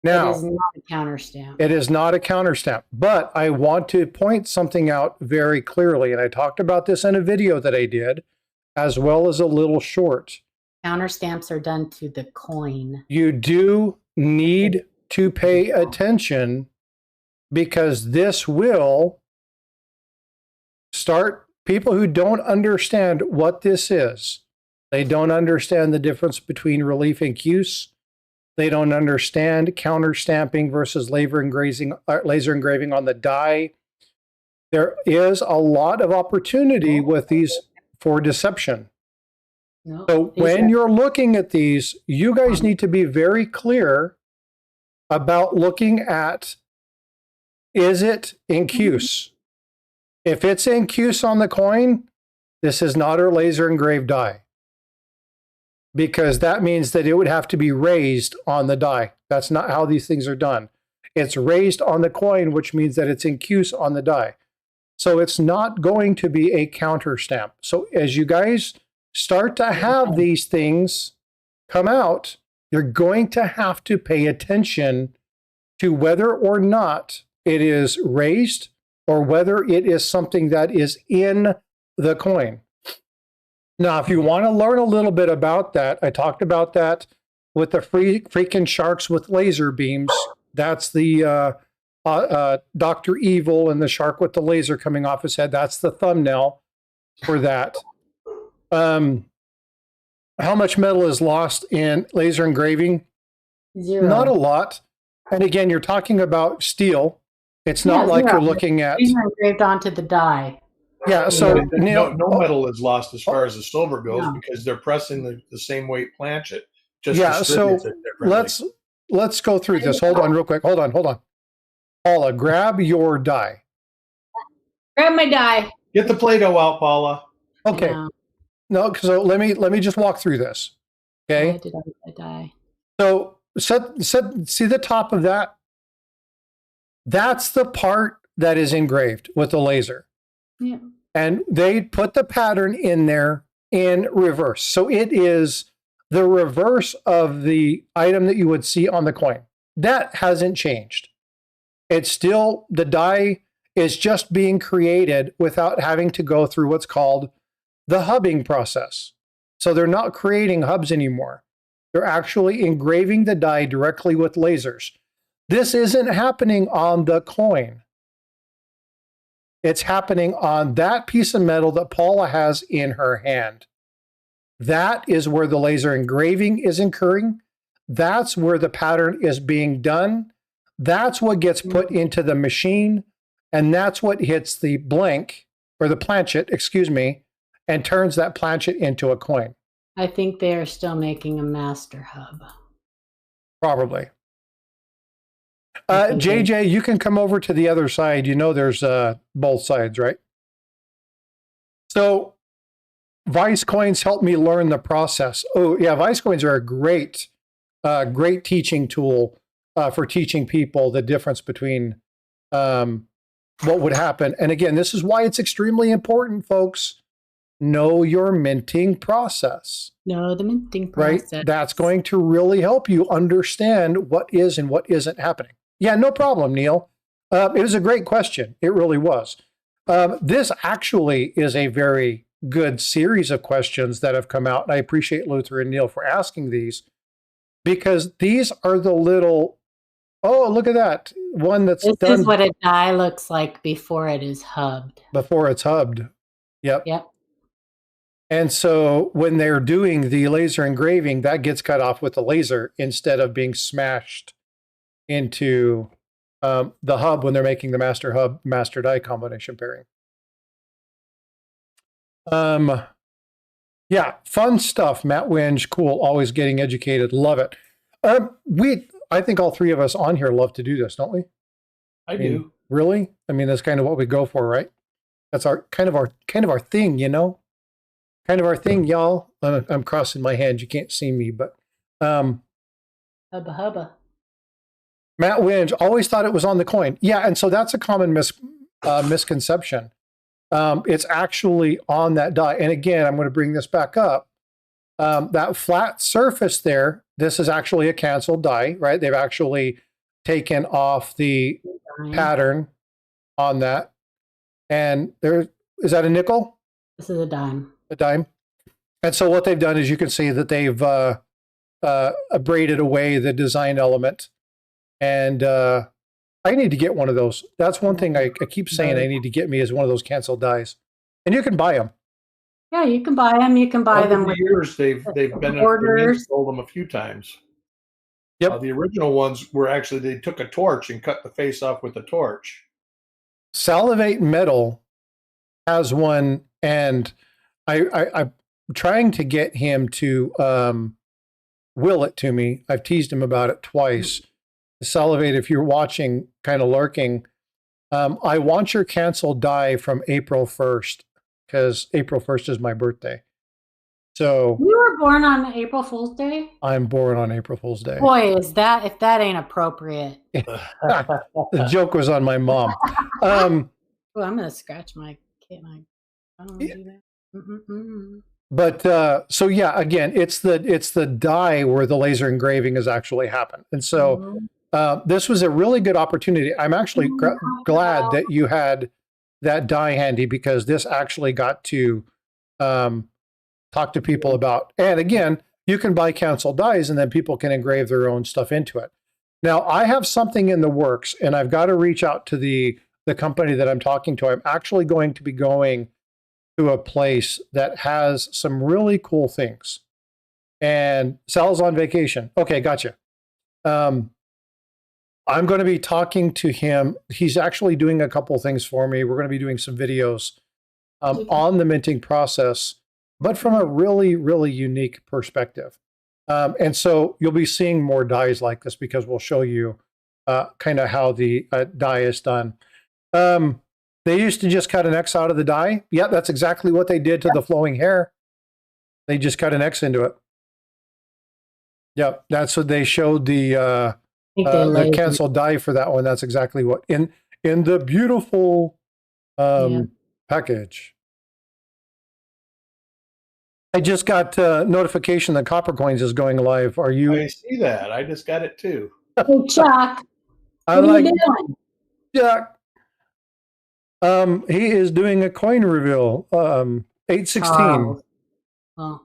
Now, it is not a counter stamp. It is not a counter stamp, but I want to point something out very clearly, and I talked about this in a video that I did, as well as a little short. Counter stamps are done to the coin. You do need to pay attention because this will start people who don't understand what this is. They don't understand the difference between relief and cuse. They don't understand counter stamping versus laser engraving on the die. There is a lot of opportunity with these for deception. So when you're looking at these, you guys need to be very clear about looking at is it incuse? If it's incuse on the coin, this is not a laser engraved die, because that means that it would have to be raised on the die. That's not how these things are done. It's raised on the coin, which means that it's incuse on the die. So it's not going to be a counter stamp. So as you guys start to have these things come out, you're going to have to pay attention to whether or not it is raised or whether it is something that is in the coin. Now, if you want to learn a little bit about that, I talked about that with the freaking sharks with laser beams. That's the Dr. Evil and the shark with the laser coming off his head. That's the thumbnail for that. How much metal is lost in laser engraving? 0. Not a lot. And again, you're talking about steel. It's not like 0. you're looking at... These are engraved onto the die. Yeah, so no metal is lost as far as the silver goes, No. because they're pressing the same weight planchet. Just yeah, so let's go through this. Hold on real quick. Hold on. Paula, grab your die. Grab my die. Get the Play-Doh out, Paula. Okay. No, so let me just walk through this. Okay. Why did I die? So see the top of that? That's the part that is engraved with the laser. Yeah. And they put the pattern in there in reverse. So it is the reverse of the item that you would see on the coin. That hasn't changed. It's still, the die is just being created without having to go through what's called the hubbing process. So they're not creating hubs anymore. They're actually engraving the die directly with lasers. This isn't happening on the coin. It's happening on that piece of metal that Paula has in her hand. That is where the laser engraving is occurring. That's where the pattern is being done. That's what gets put into the machine. And that's what hits the blank, or the planchet, excuse me, and turns that planchet into a coin. I think they are still making a master hub. Probably. JJ, you can come over to the other side. You know there's both sides, right? So Vice coins help me learn the process. Oh, yeah, Vice coins are a great teaching tool for teaching people the difference between what would happen. And again, this is why it's extremely important, folks. Know your minting process. Know the minting process. Right? That's going to really help you understand what is and what isn't happening. Yeah, no problem, Neil. It was a great question. It really was. This actually is a very good series of questions that have come out. And I appreciate Luther and Neil for asking these, because these are the little, oh, look at that. One that's this done. Is what a die looks like before it is hubbed. Before it's hubbed. Yep. Yep. And so when they're doing the laser engraving, that gets cut off with the laser instead of being smashed into the hub when they're making the master hub, master die combination pairing. Yeah, fun stuff. Matt Winge, cool. Always getting educated. Love it. I think all three of us on here love to do this, don't we? I do. Really? I mean, that's kind of what we go for, right? That's our kind of our thing, you know? Kind of our thing, y'all. I'm crossing my hands. You can't see me, but Hubba hubba. Matt Winge always thought it was on the coin. Yeah, and so that's a common misconception. It's actually on that die. And again, I'm going to bring this back up. That flat surface there, this is actually a canceled die, right? They've actually taken off the pattern on that. And is that a nickel? This is a dime. A dime. And so what they've done is you can see that they've abraded away the design element. And I need to get one of those. That's one thing I keep saying I need to get me, is one of those canceled dies. And you can buy them. Yeah, you can buy them. You can buy them with years. They've been orders. Sold them a few times. Yep. The original ones were actually, they took a torch and cut the face off with a torch. Salivate Metal has one, and I'm trying to get him to will it to me. I've teased him about it twice. Salivate, if you're watching, kind of lurking, I want your canceled die from April 1st because April 1st is my birthday. So You were born on April Fool's Day? I'm born on April Fool's Day. Boy, if that ain't appropriate. The joke was on my mom. Oh, I'm gonna scratch my kid. I don't want to do that. Mm-mm-mm. But so yeah, again, it's the die where the laser engraving has actually happened, and so this was a really good opportunity. I'm actually glad that you had that die handy because this actually got to talk to people about. And again, you can buy canceled dies, and then people can engrave their own stuff into it. Now, I have something in the works, and I've got to reach out to the company that I'm talking to. I'm actually going to be going to a place that has some really cool things. And Sal's on vacation. Okay, gotcha. I'm going to be talking to him. He's actually doing a couple things for me. We're going to be doing some videos on the minting process, but from a really, really unique perspective. And so you'll be seeing more dies like this because we'll show you kind of how the die is done. They used to just cut an X out of the die. Yeah, that's exactly what they did to the flowing hair. They just cut an X into it. Yep, that's what they showed the canceled die for that one. That's exactly what in the beautiful package. I just got notification that Copper Coins is going live. Are you? I see that. I just got it too. Hey, Chuck, I'm what are like, you doing? Chuck. He is doing a coin reveal. 816. Oh.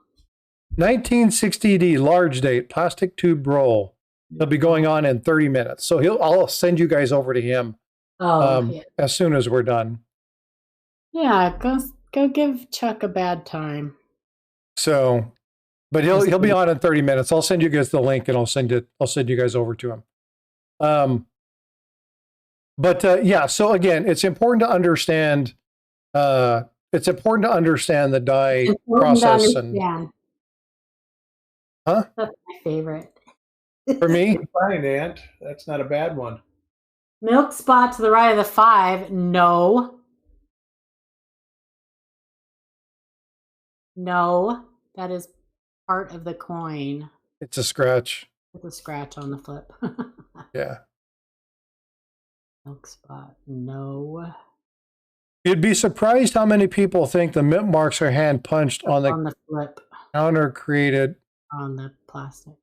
1960D large date plastic tube roll. He'll be going on in 30 minutes. So I'll send you guys over to him as soon as we're done. Yeah, go give Chuck a bad time. So, but he'll be on in 30 minutes. I'll send you guys the link and I'll send you guys over to him. But yeah, so again, it's important to understand the die process and That's my favorite. for me. Fine, Ant. That's not a bad one. Milk spot to the right of the 5. No, that is part of the coin. It's a scratch. With a scratch on the flip. Yeah. Milk spot. No. You'd be surprised how many people think the mint marks are hand punched on the flip. Counter created on the plastic.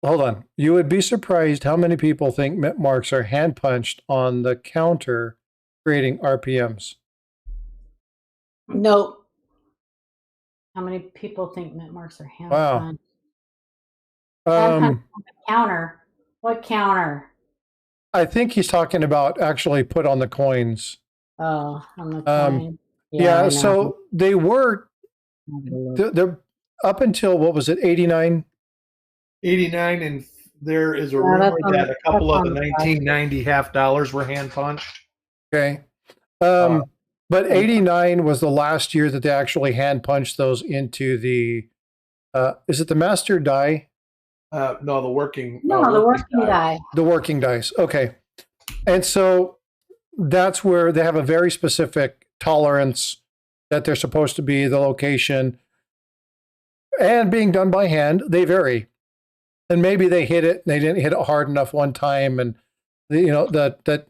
Hold on. You would be surprised how many people think mint marks are hand punched on the counter creating RPMs. Nope. How many people think mint marks are hand punched? On the counter. What counter? I think he's talking about actually put on the coins. Oh, on the coin. Yeah, so they were they're up until, what was it, 89? 89, and there is a rumor that a couple of the 1990 half dollars were hand punched. Okay. But 89 was the last year that they actually hand punched those into the, is it the master die? No, the working. The working die. The working dice. Okay. And so that's where they have a very specific tolerance that they're supposed to be, the location, and being done by hand. They vary. And maybe they hit it, and they didn't hit it hard enough one time, and the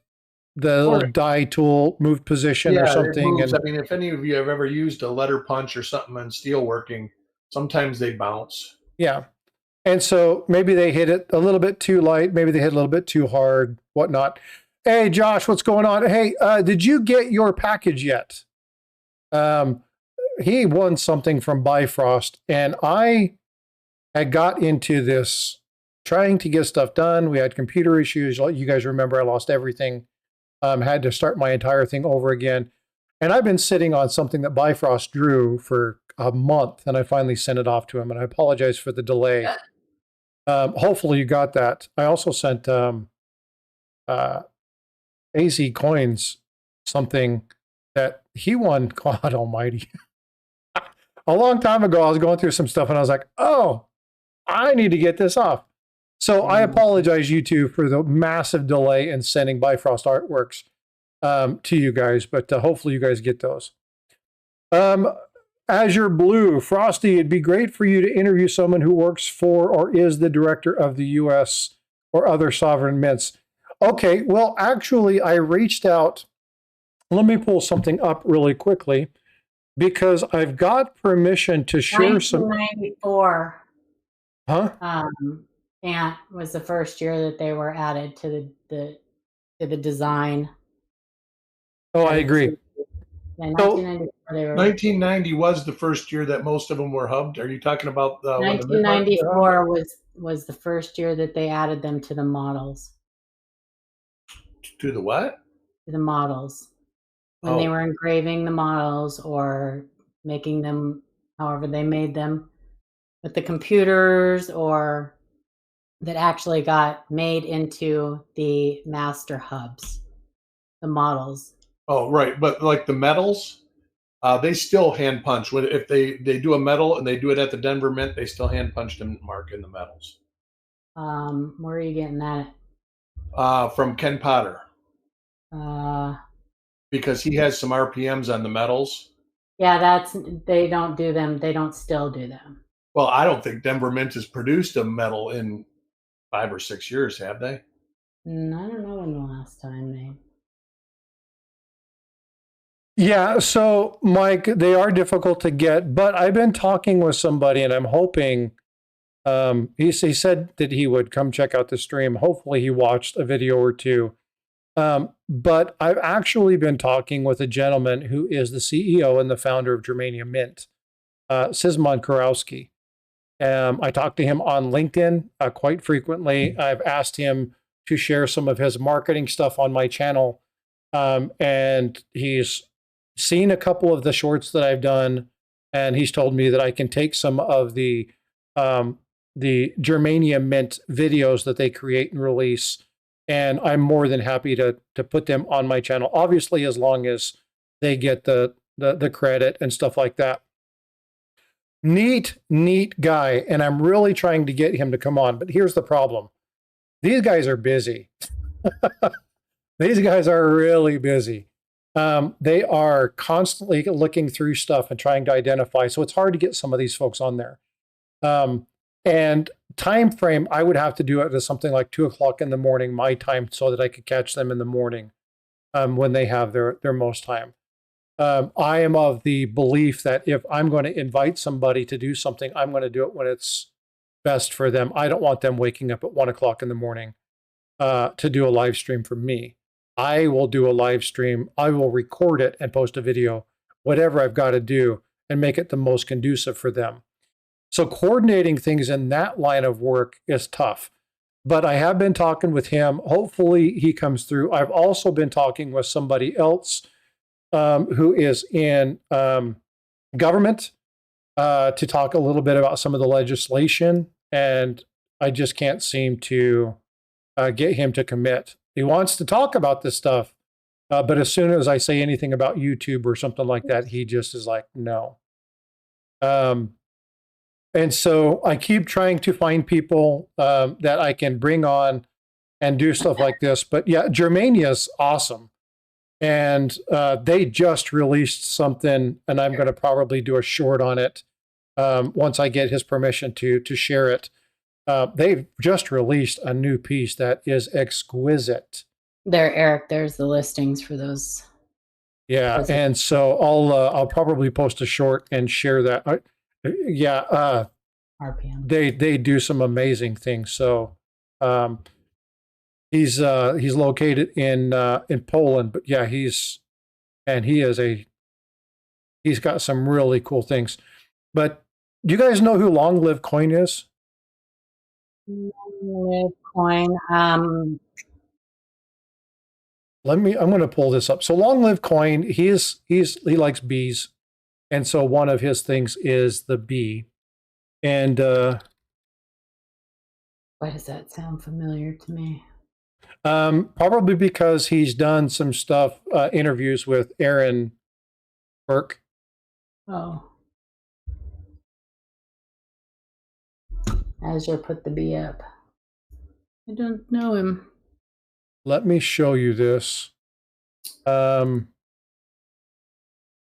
little die tool moved position or something. And I mean, if any of you have ever used a letter punch or something on steelworking, sometimes they bounce. Yeah. And so maybe they hit it a little bit too light, maybe they hit a little bit too hard, whatnot. Hey, Josh, what's going on? Hey, did you get your package yet? He won something from Bifrost, and I had got into this trying to get stuff done. We had computer issues. You guys remember I lost everything. Had to start my entire thing over again. And I've been sitting on something that Bifrost drew for a month, and I finally sent it off to him, and I apologize for the delay. Hopefully you got that. I also sent AZ Coins something that he won. God almighty. A long time ago, I was going through some stuff, and I was like, oh, I need to get this off. So I apologize, YouTube, for the massive delay in sending Bifrost artworks. to you guys, but hopefully you guys get those. Azure Blue, Frosty, it'd be great for you to interview someone who works for or is the director of the U.S. or other sovereign mints. Okay, well, actually, I reached out. Let me pull something up really quickly because I've got permission to share some. 1994. Huh? Ant was the first year that they were added to the design. Oh, I agree. Yeah, 1994. They were 1990 was the first year that most of them were hubbed. Are you talking about when the mid-market were hubbed? 1994 was the first year that they added them to the models. To the what? To the models. When they were engraving the models or making them however they made them with the computers, or that actually got made into the master hubs, the models. Oh, right. But like the metals, they still hand punch. If they do a metal and they do it at the Denver Mint, they still hand punch and mark in the metals. Where are you getting that? From Ken Potter. Because he has some RPMs on the metals. Yeah, they don't do them. They don't still do them. Well, I don't think Denver Mint has produced a metal in 5 or 6 years, have they? I don't know when the last time they. Yeah, so Mike, they are difficult to get, but I've been talking with somebody and I'm hoping he said that he would come check out the stream. Hopefully he watched a video or two. But I've actually been talking with a gentleman who is the CEO and the founder of Germania Mint, Szymon Kurowski. I talk to him on LinkedIn quite frequently. I've asked him to share some of his marketing stuff on my channel. And he's seen a couple of the shorts that I've done, and he's told me that I can take some of the Germania Mint videos that they create and release, and I'm more than happy to put them on my channel, obviously, as long as they get the credit and stuff like that. Neat guy, and I'm really trying to get him to come on, but here's the problem. These guys are busy. These guys are really busy. They are constantly looking through stuff and trying to identify, so it's hard to get some of these folks on there. And time frame, I would have to do it at something like 2 o'clock in the morning, my time, so that I could catch them in the morning when they have their most time. I am of the belief that if I'm going to invite somebody to do something, I'm going to do it when it's best for them. I don't want them waking up at 1 o'clock in the morning to do a live stream for me. I will do a live stream. I will record it and post a video, whatever I've got to do, and make it the most conducive for them. So coordinating things in that line of work is tough. But I have been talking with him. Hopefully he comes through. I've also been talking with somebody else who is in government to talk a little bit about some of the legislation. And I just can't seem to get him to commit. He wants to talk about this stuff, but as soon as I say anything about YouTube or something like that, he just is like, no. And so I keep trying to find people that I can bring on and do stuff like this. But yeah, Germania is awesome. And they just released something, and I'm going to probably do a short on it once I get his permission to share it. They've just released a new piece that is exquisite. There, Eric, there's the listings for those. Yeah, and so I'll probably post a short and share that. RPM. They do some amazing things. So he's located in Poland, but yeah, he's got some really cool things. But do you guys know who Long Live Coin is? Long Live Coin. I'm going to pull this up. So Long Live Coin, he likes bees. And so one of his things is the bee. And why does that sound familiar to me? Probably because he's done some stuff, interviews with Aaron Burke. Oh. Azure put the bee up. I don't know him. Let me show you this.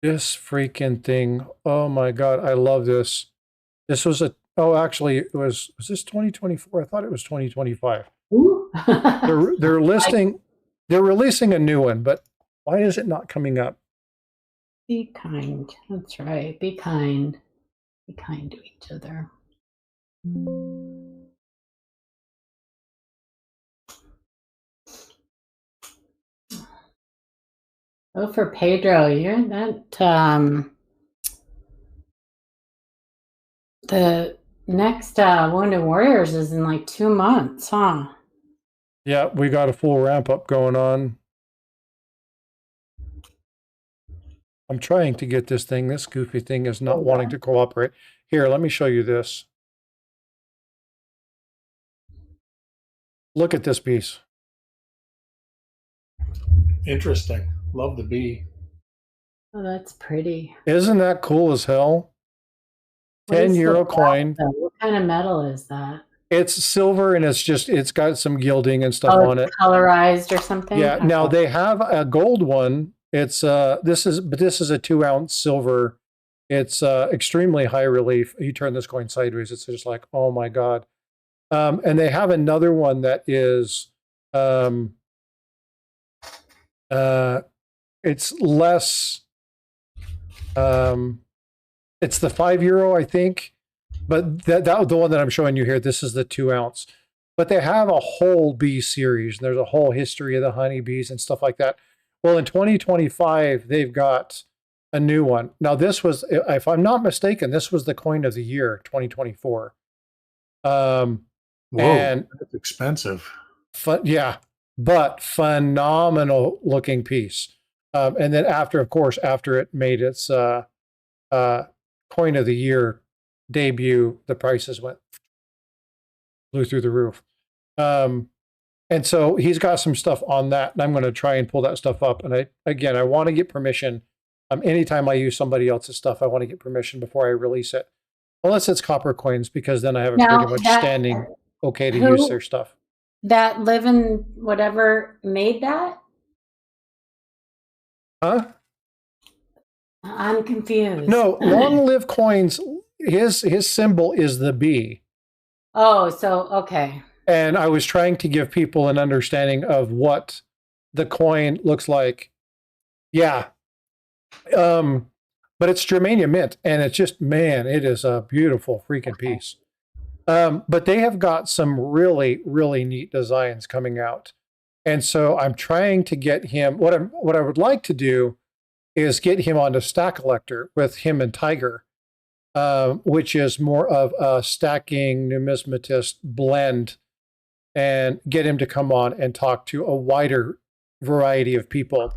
This freaking thing. Oh my God. I love this. This was oh, actually it was this 2024? I thought it was 2025. Ooh. They're releasing a new one, but why is it not coming up? Be kind. That's right. Be kind. Be kind to each other. Oh, for Pedro, you're that the next Wounded Warriors is in like 2 months, huh? Yeah, we got a full ramp up going on. I'm trying to get this thing. This goofy thing is not wanting to cooperate. Here, let me show you this. Look at this piece. Interesting. Love the bee. Oh, that's pretty. Isn't that cool as hell? 10 euro coin. What kind of metal is that? It's silver and it's got some gilding and stuff on it. Colorized or something? Yeah. Now they have a gold one. It's this is a 2-ounce silver. It's extremely high relief. You turn this coin sideways, it's just like, oh my God. And they have another one that is it's less it's the 5 euro, I think. But that the one that I'm showing you here, this is the 2-ounce. But they have a whole bee series. There's a whole history of the honeybees and stuff like that. Well, in 2025, they've got a new one. Now, this was, if I'm not mistaken, this was the coin of the year, 2024. Whoa, and that's expensive. Yeah, but phenomenal looking piece. And then after, of course, after it made its coin of the year debut, the prices flew through the roof. And so he's got some stuff on that, and I'm going to try and pull that stuff up. And I want to get permission. Anytime I use somebody else's stuff, I want to get permission before I release it, unless it's copper coins, because then I have pretty much standing okay to use their stuff. That Living whatever made that? Huh? I'm confused. No, Long Live Coins, his symbol is the bee. Oh, so okay. And I was trying to give people an understanding of what the coin looks like. Yeah. But it's Germania mint, and it's just, man, it is a beautiful freaking piece. But they have got some really, really neat designs coming out. And so I'm trying to get him, what I would like to do is get him onto Stack-a-lector with him and Tiger, which is more of a stacking numismatist blend, and get him to come on and talk to a wider variety of people.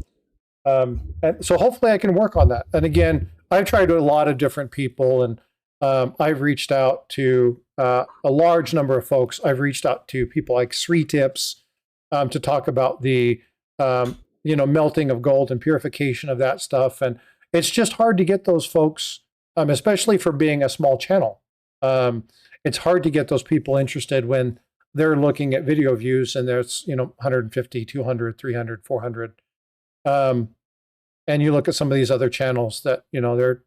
And so hopefully I can work on that. And again, I've tried to a lot of different people, and I've reached out to a large number of folks. I've reached out to people like Sri Tips to talk about the melting of gold and purification of that stuff. And it's just hard to get those folks, especially for being a small channel. It's hard to get those people interested when they're looking at video views and there's 150, 200, 300, 400. And you look at some of these other channels that, they're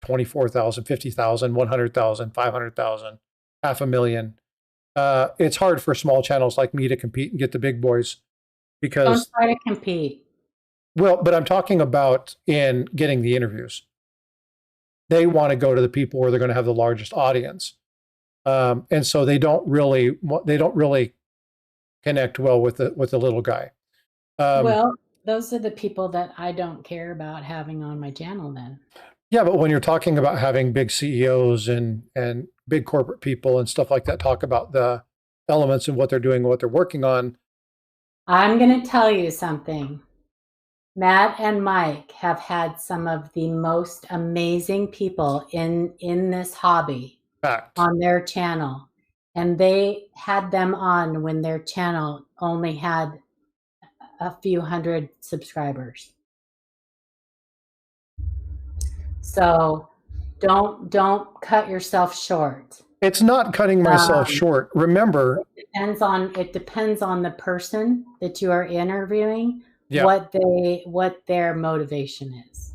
24,000, 50,000, 100,000, 500,000, 500,000. It's hard for small channels like me to compete and get the big boys, because don't try to compete. Well, but I'm talking about in getting the interviews. They want to go to the people where they're going to have the largest audience. And so they don't really connect well with the little guy. Well, those are the people that I don't care about having on my channel then. Yeah, but when you're talking about having big CEOs and big corporate people and stuff like that talk about the elements and what they're doing and what they're working on. I'm going to tell you something. Matt and Mike have had some of the most amazing people in this hobby on their channel. And they had them on when their channel only had a few hundred subscribers. So don't cut yourself short. It's not cutting myself short. Remember, it depends on the person that you are interviewing, Yeah. what their motivation is.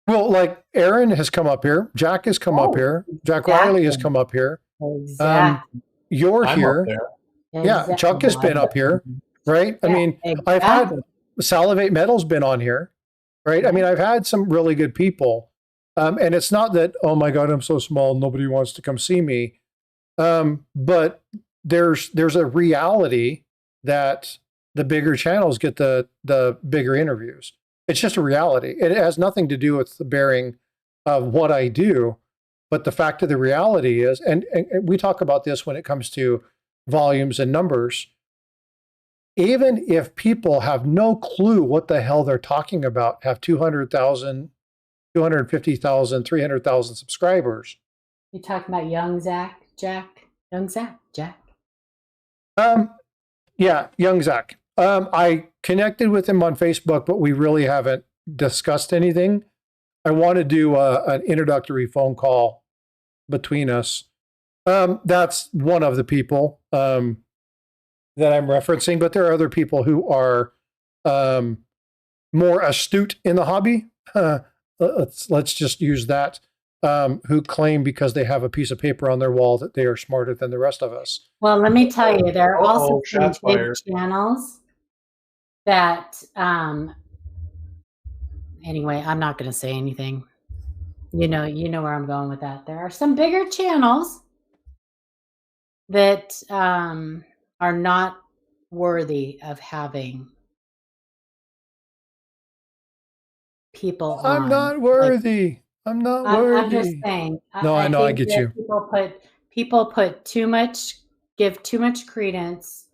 Well, like Aaron has come up here, Jack has come up Oh, here, Jack Riley has come up here. Exactly. You're I'm up here. there. Yeah, Chuck has been up here, right? I Yeah, mean, I've had exactly. Salivate Metal's been on here, right? I mean, I've had some really good people. And it's not that, oh my God, I'm so small, nobody wants to come see me. But there's a reality that the bigger channels get the bigger interviews. It's just a reality. It has nothing to do with the bearing of what I do, but the fact of the reality is, and we talk about this when it comes to volumes and numbers, even if people have no clue what the hell they're talking about, have 200,000, 250,000, 300,000 subscribers. You talking about young Zach, Jack? Young Zach, Jack? Yeah, young Zach. I connected with him on Facebook, but we really haven't discussed anything. I want to do an introductory phone call between us. That's one of the people that I'm referencing, but there are other people who are more astute in the hobby. Let's just use that. Who claim because they have a piece of paper on their wall that they are smarter than the rest of us. Well, let me tell you, there are also some shots big fired. channels that, anyway, I'm not going to say anything. You know where I'm going with that. There are some bigger channels that are not worthy of having people on. I'm not worthy. I'm not worthy. I'm just saying. No, I know. I think get you. People put give too much credence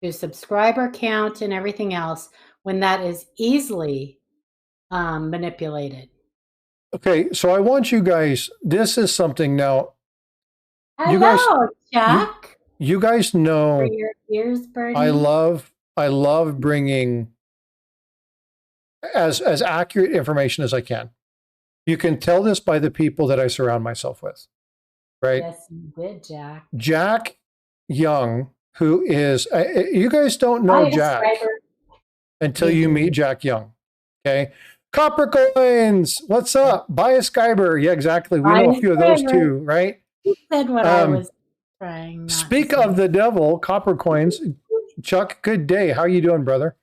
to subscriber count and everything else when that is easily manipulated. Okay, so I want you guys. This is something now. Hello, Chuck. You guys know. For your ears, Bernie. I love bringing as accurate information as I can. You can tell this by the people that I surround myself with, right? Yes, you did, Jack. Jack Young, who is, you guys don't know Jack until you meet Jack Young, okay? Copper Coins, what's up? Buy a Skyber. Yeah, exactly. We know a few of those too, right? You said what I was trying. Speak of the devil, Copper Coins. Chuck, good day. How are you doing, brother?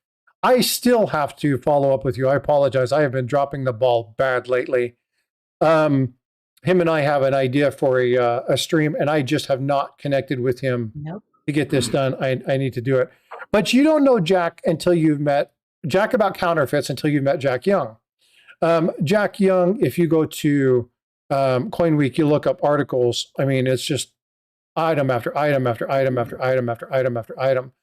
I still have to follow up with you. I apologize. I have been dropping the ball bad lately. Him and I have an idea for a stream, and I just have not connected with him to get this done. I need to do it. But you don't know Jack until you've met Jack about counterfeits until you've met Jack Young. Jack Young, if you go to Coin Week, you look up articles. I mean, it's just item after item after item after item after item after item.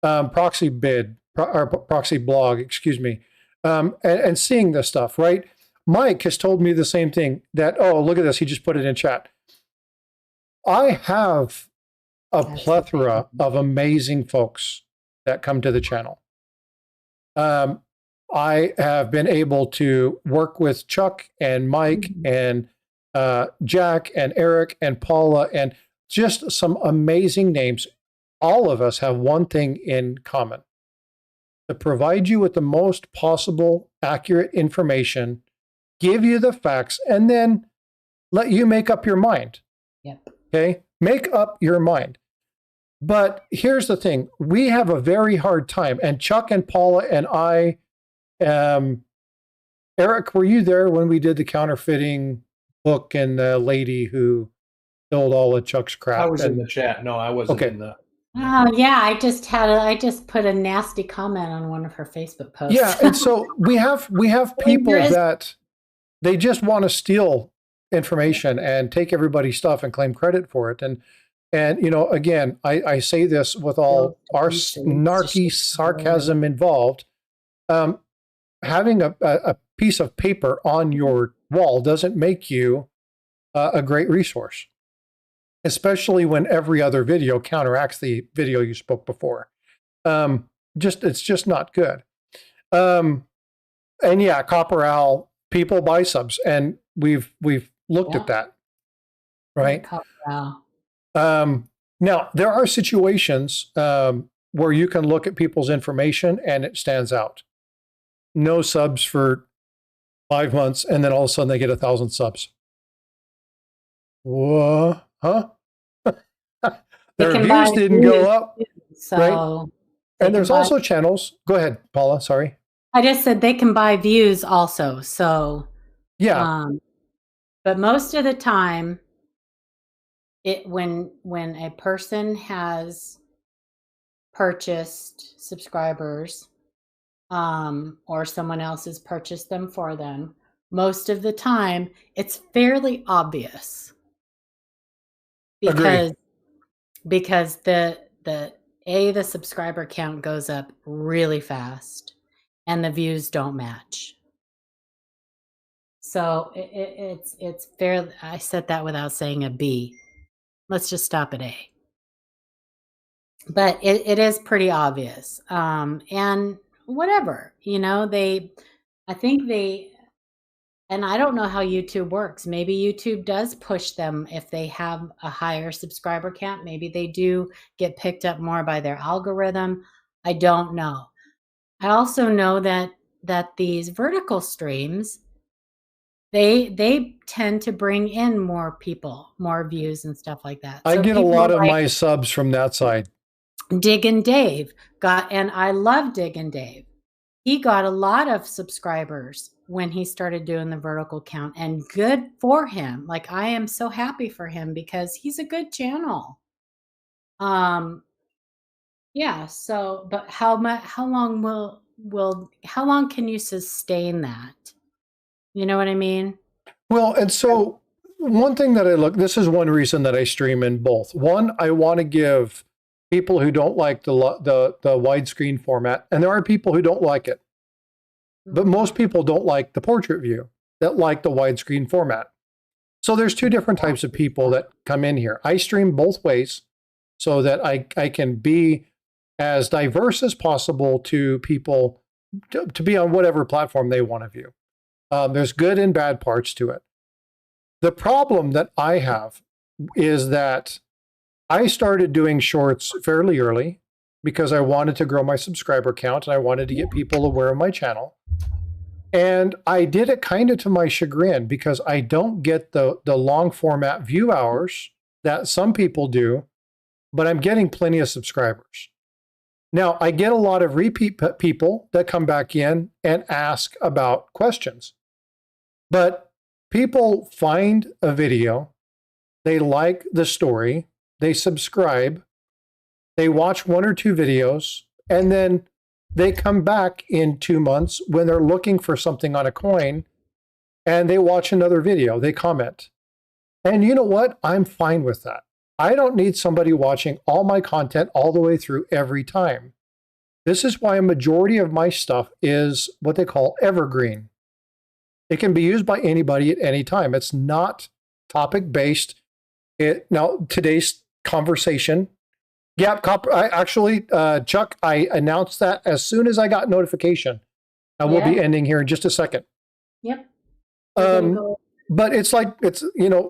Proxy bid, or proxy blog, excuse me, and seeing this stuff, right? Mike has told me the same thing that, oh, look at this. He just put it in chat. I have a plethora of amazing folks that come to the channel. I have been able to work with Chuck and Mike and Jack and Eric and Paula and just some amazing names. All of us have one thing in common: to provide you with the most possible accurate information, give you the facts, and then let you make up your mind. Yep. Okay? Make up your mind. But here's the thing. We have a very hard time. And Chuck and Paula and I, Eric, were you there when we did the counterfeiting book and the lady who stole all of Chuck's crap? I was in the chat. No, I wasn't in the... Oh yeah, I just put a nasty comment on one of her Facebook posts. Yeah, and so we have people that they just want to steal information and take everybody's stuff and claim credit for it. And you know, again, I say this with all our snarky sarcasm involved. Having a piece of paper on your wall doesn't make you a great resource, especially when every other video counteracts the video you spoke before. It's just not good. And yeah, Copper Owl, people buy subs, and we've looked at that, right? Copper Owl. Now there are situations where you can look at people's information and it stands out. no subs for 5 months, and then all of a sudden they get 1,000 subs. What? Huh? Their views didn't go up, right? And there's also channels. Go ahead, Paula. Sorry. I just said they can buy views also. So yeah, but most of the time, when a person has purchased subscribers, or someone else has purchased them for them, most of the time it's fairly obvious because the subscriber count goes up really fast and the views don't match. So it's fair. I said that without saying a B. Let's just stop at A. But it is pretty obvious. And whatever, I think and I don't know how YouTube works. Maybe YouTube does push them if they have a higher subscriber count. Maybe they do get picked up more by their algorithm. I don't know. I also know that these vertical streams, they tend to bring in more people, more views and stuff like that. I get a lot of my subs from that side. Diggin' Dave and I love Diggin' Dave. He got a lot of subscribers when he started doing the vertical count, and good for him. Like, I am so happy for him because he's a good channel. Yeah. So, but how long can you sustain that? You know what I mean? Well, and so one thing that this is one reason that I stream in both. One, I want to give people who don't like the widescreen format, and there are people who don't like it, but most people don't like the portrait view, that like the widescreen format. So there's two different types of people that come in here. I stream both ways so that I can be as diverse as possible to people to be on whatever platform they want to view. There's good and bad parts to it. The problem that I have is that I started doing shorts fairly early because I wanted to grow my subscriber count and I wanted to get people aware of my channel. And I did it kind of to my chagrin because I don't get the long format view hours that some people do, but I'm getting plenty of subscribers. Now, I get a lot of repeat people that come back in and ask about questions. But people find a video, they like the story, they subscribe, they watch 1 or 2 videos, and then they come back in 2 months when they're looking for something on a coin, and they watch another video, they comment. And you know what? I'm fine with that. I don't need somebody watching all my content all the way through every time. This is why a majority of my stuff is what they call evergreen. It can be used by anybody at any time. It's not topic-based. Now, today's conversation, Chuck, I announced that as soon as I got notification. I will be ending here in just a second. Yep. But it's like,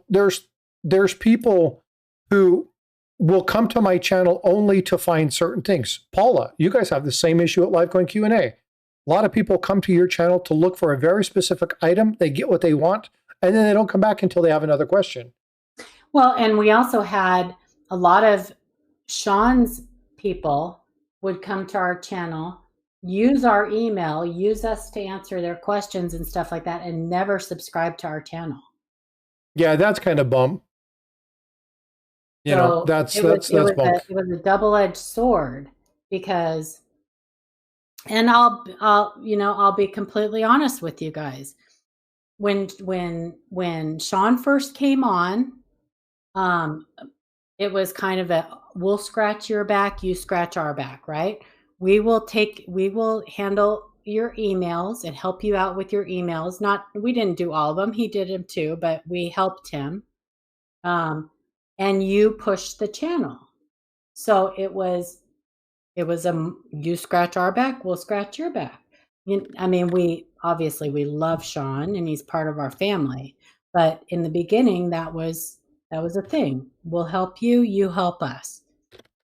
there's people who will come to my channel only to find certain things. Paula, you guys have the same issue at LiveCoin Q&A. A lot of people come to your channel to look for a very specific item. They get what they want, and then they don't come back until they have another question. Well, and we also had a lot of Sean's people would come to our channel, use our email, use us to answer their questions and stuff like that, and never subscribe to our channel. Yeah, that's kind of bum. That's bunk. It was a double-edged sword because, and I'll be completely honest with you guys. When Sean first came on, it was kind of we'll scratch your back, you scratch our back, right? We will handle your emails and help you out with your emails. We didn't do all of them. He did them too, but we helped him. And you pushed the channel. So it was you scratch our back, we'll scratch your back. We love Sean and he's part of our family. But in the beginning, that was a thing. We'll help you, you help us.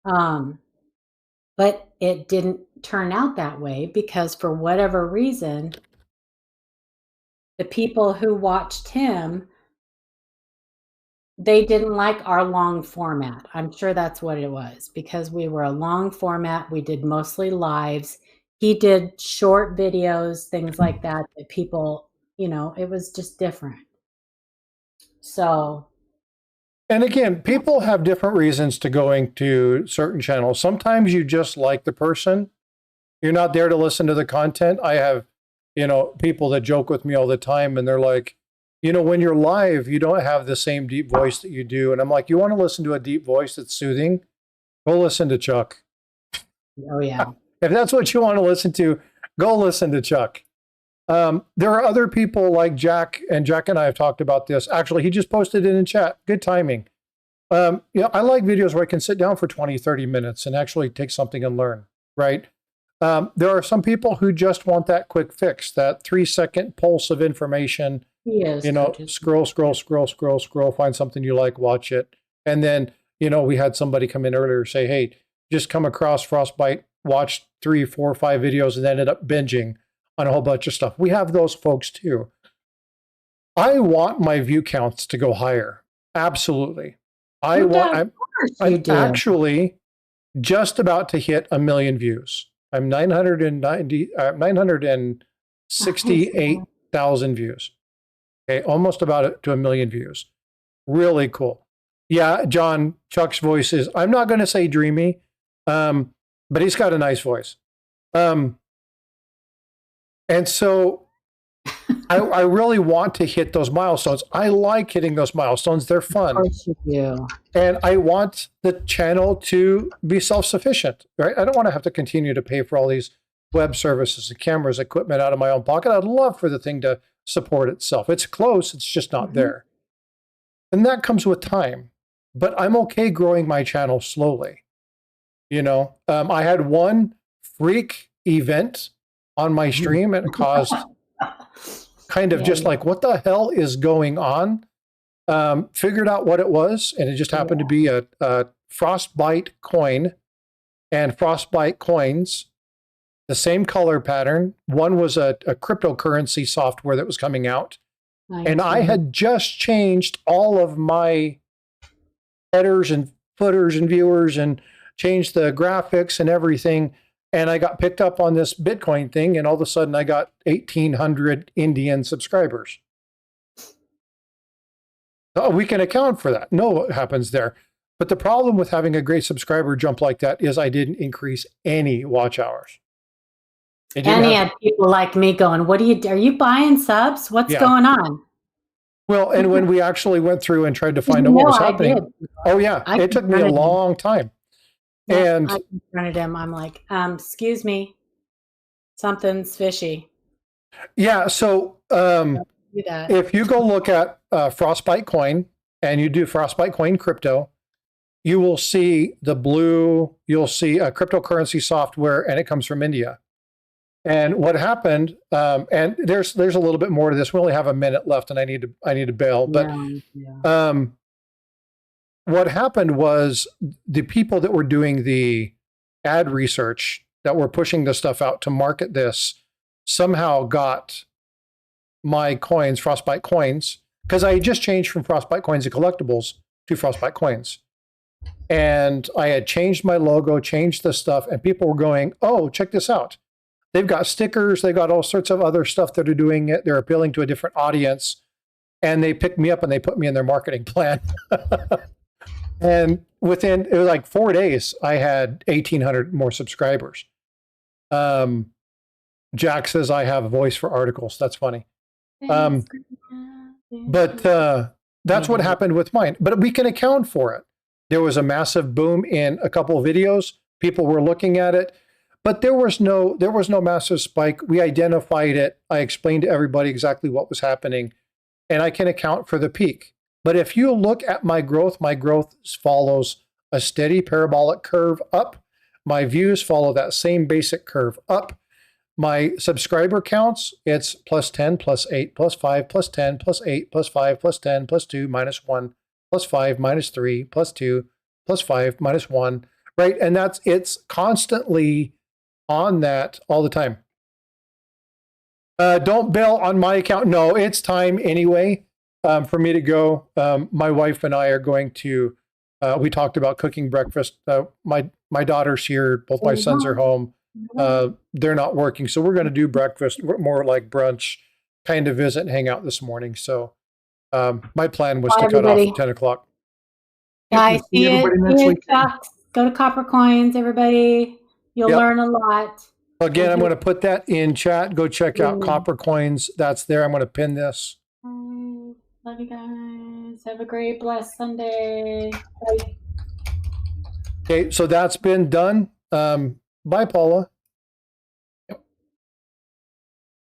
But it didn't turn out that way because for whatever reason, the people who watched him, they didn't like our long format. I'm sure that's what it was, because we were a long format. We did mostly lives. He did short videos, things like that people, it was just different. So. And again, people have different reasons to going to certain channels. Sometimes you just like the person. You're not there to listen to the content. I have, people that joke with me all the time, and they're like, when you're live, you don't have the same deep voice that you do. And I'm like, you want to listen to a deep voice that's soothing? Go listen to Chuck. Oh, yeah. If that's what you want to listen to, go listen to Chuck. There are other people like Jack, and Jack and I have talked about this. Actually, he just posted it in chat. Good timing. I like videos where I can sit down for 20, 30 minutes and actually take something and learn, right? There are some people who just want that quick fix, that 3-second pulse of information. Yes, scroll, find something you like, watch it. And then, we had somebody come in earlier say, hey, just come across Frostbyte, watch 3, 4, 5 videos, and then ended up binging on a whole bunch of stuff. We have those folks too. I want my view counts to go higher. Absolutely. I'm actually just about to hit 1 million views. I'm 968,000 views. Okay, almost about to 1 million views. Really cool. Yeah, John, Chuck's voice is, I'm not going to say dreamy, but he's got a nice voice. And so I really want to hit those milestones. I like hitting those milestones. They're fun. Of course you do. And I want the channel to be self-sufficient, right? I don't want to have to continue to pay for all these web services and cameras, equipment out of my own pocket. I'd love for the thing to support itself. It's close. It's just not there. And that comes with time. But I'm okay growing my channel slowly. I had one freak event on my stream, and it caused kind of just like, what the hell is going on? Figured out what it was, and it just happened to be a Frostbyte coin and Frostbyte coins, the same color pattern. One was a cryptocurrency software that was coming out. And I had just changed all of my headers and footers and viewers and changed the graphics and everything. And I got picked up on this Bitcoin thing, and all of a sudden I got 1,800 Indian subscribers. Oh, we can account for that. No, what happens there. But the problem with having a great subscriber jump like that is I didn't increase any watch hours. And he had people like me going, are you buying subs? What's going on? Well, and when we actually went through and tried to find out what was happening. Oh, yeah. It took me a long time. Yeah, and I confronted him. I'm like, excuse me, something's fishy. Yeah. So if you go look at Frostbyte coin and you do Frostbyte coin crypto, you will see the blue, you'll see a cryptocurrency software, and it comes from India. And what happened, and there's a little bit more to this. We only have a minute left, and I need to bail. But what happened was the people that were doing the ad research, that were pushing this stuff out to market this, somehow got my coins, Frostbyte coins, because I had just changed from Frostbyte coins and collectibles to Frostbyte coins. And I had changed my logo, changed the stuff, and people were going, oh, check this out. They've got stickers, they've got all sorts of other stuff that are doing it. They're appealing to a different audience. And they picked me up and they put me in their marketing plan. And it was like 4 days, I had 1,800 more subscribers. Jack says I have a voice for articles. That's funny. But that's what happened with mine. But we can account for it. There was a massive boom in a couple of videos. People were looking at it. But there was no massive spike. We identified it. I explained to everybody exactly what was happening, and I can account for the peak. But if you look at my growth follows a steady parabolic curve up. My views follow that same basic curve up. My subscriber counts, it's +10, +8, +5, +10, +8, +5, +10, +2, -1, +5, -3, +2, +5, -1, right? And it's constantly on that all the time. Don't bail on my account. No, it's time anyway for me to go. My wife and I are going to, we talked about cooking breakfast. My daughter's here. Both my sons are home. They're not working. So we're going to do breakfast, more like brunch, kind of visit and hang out this morning. So my plan was to cut off at 10 o'clock. Guys, see you next week. Go to Copper Coins, everybody. You'll learn a lot. Again, I'm going to put that in chat. Go check out Copper Coins. That's there. I'm going to pin this. Love you guys. Have a great, blessed Sunday. Bye. Okay, so that's been done. Bye, Paula.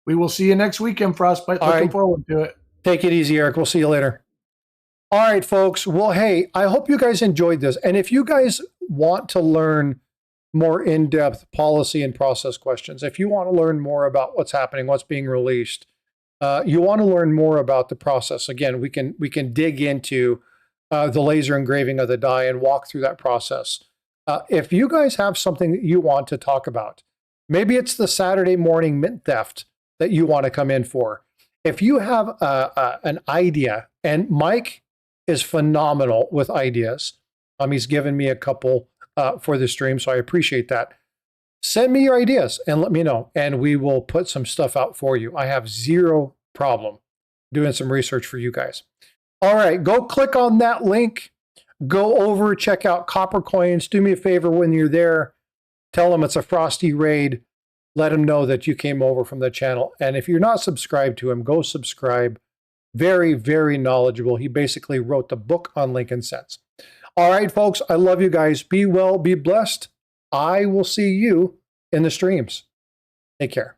We will see you next weekend, Frostbyte. Looking forward to it. Take it easy, Eric. We'll see you later. All right, folks. Well, hey, I hope you guys enjoyed this. And if you guys want to learn more in-depth policy and process questions, if you want to learn more about what's happening, what's being released, you want to learn more about the process, again, we can dig into the laser engraving of the die and walk through that process. If you guys have something that you want to talk about, maybe it's the Saturday morning mint theft that you want to come in for. If you have an idea, and Mike is phenomenal with ideas. He's given me a couple for the stream, so I appreciate that. Send me your ideas and let me know, and we will put some stuff out for you. I have zero problem doing some research for you guys. All right, go click on that link. Go over, check out Copper Coins. Do me a favor when you're there. Tell them it's a Frosty raid. Let them know that you came over from the channel. And if you're not subscribed to him, go subscribe. Very, very knowledgeable. He basically wrote the book on Lincoln Cents. All right, folks, I love you guys. Be well, be blessed. I will see you in the streams. Take care.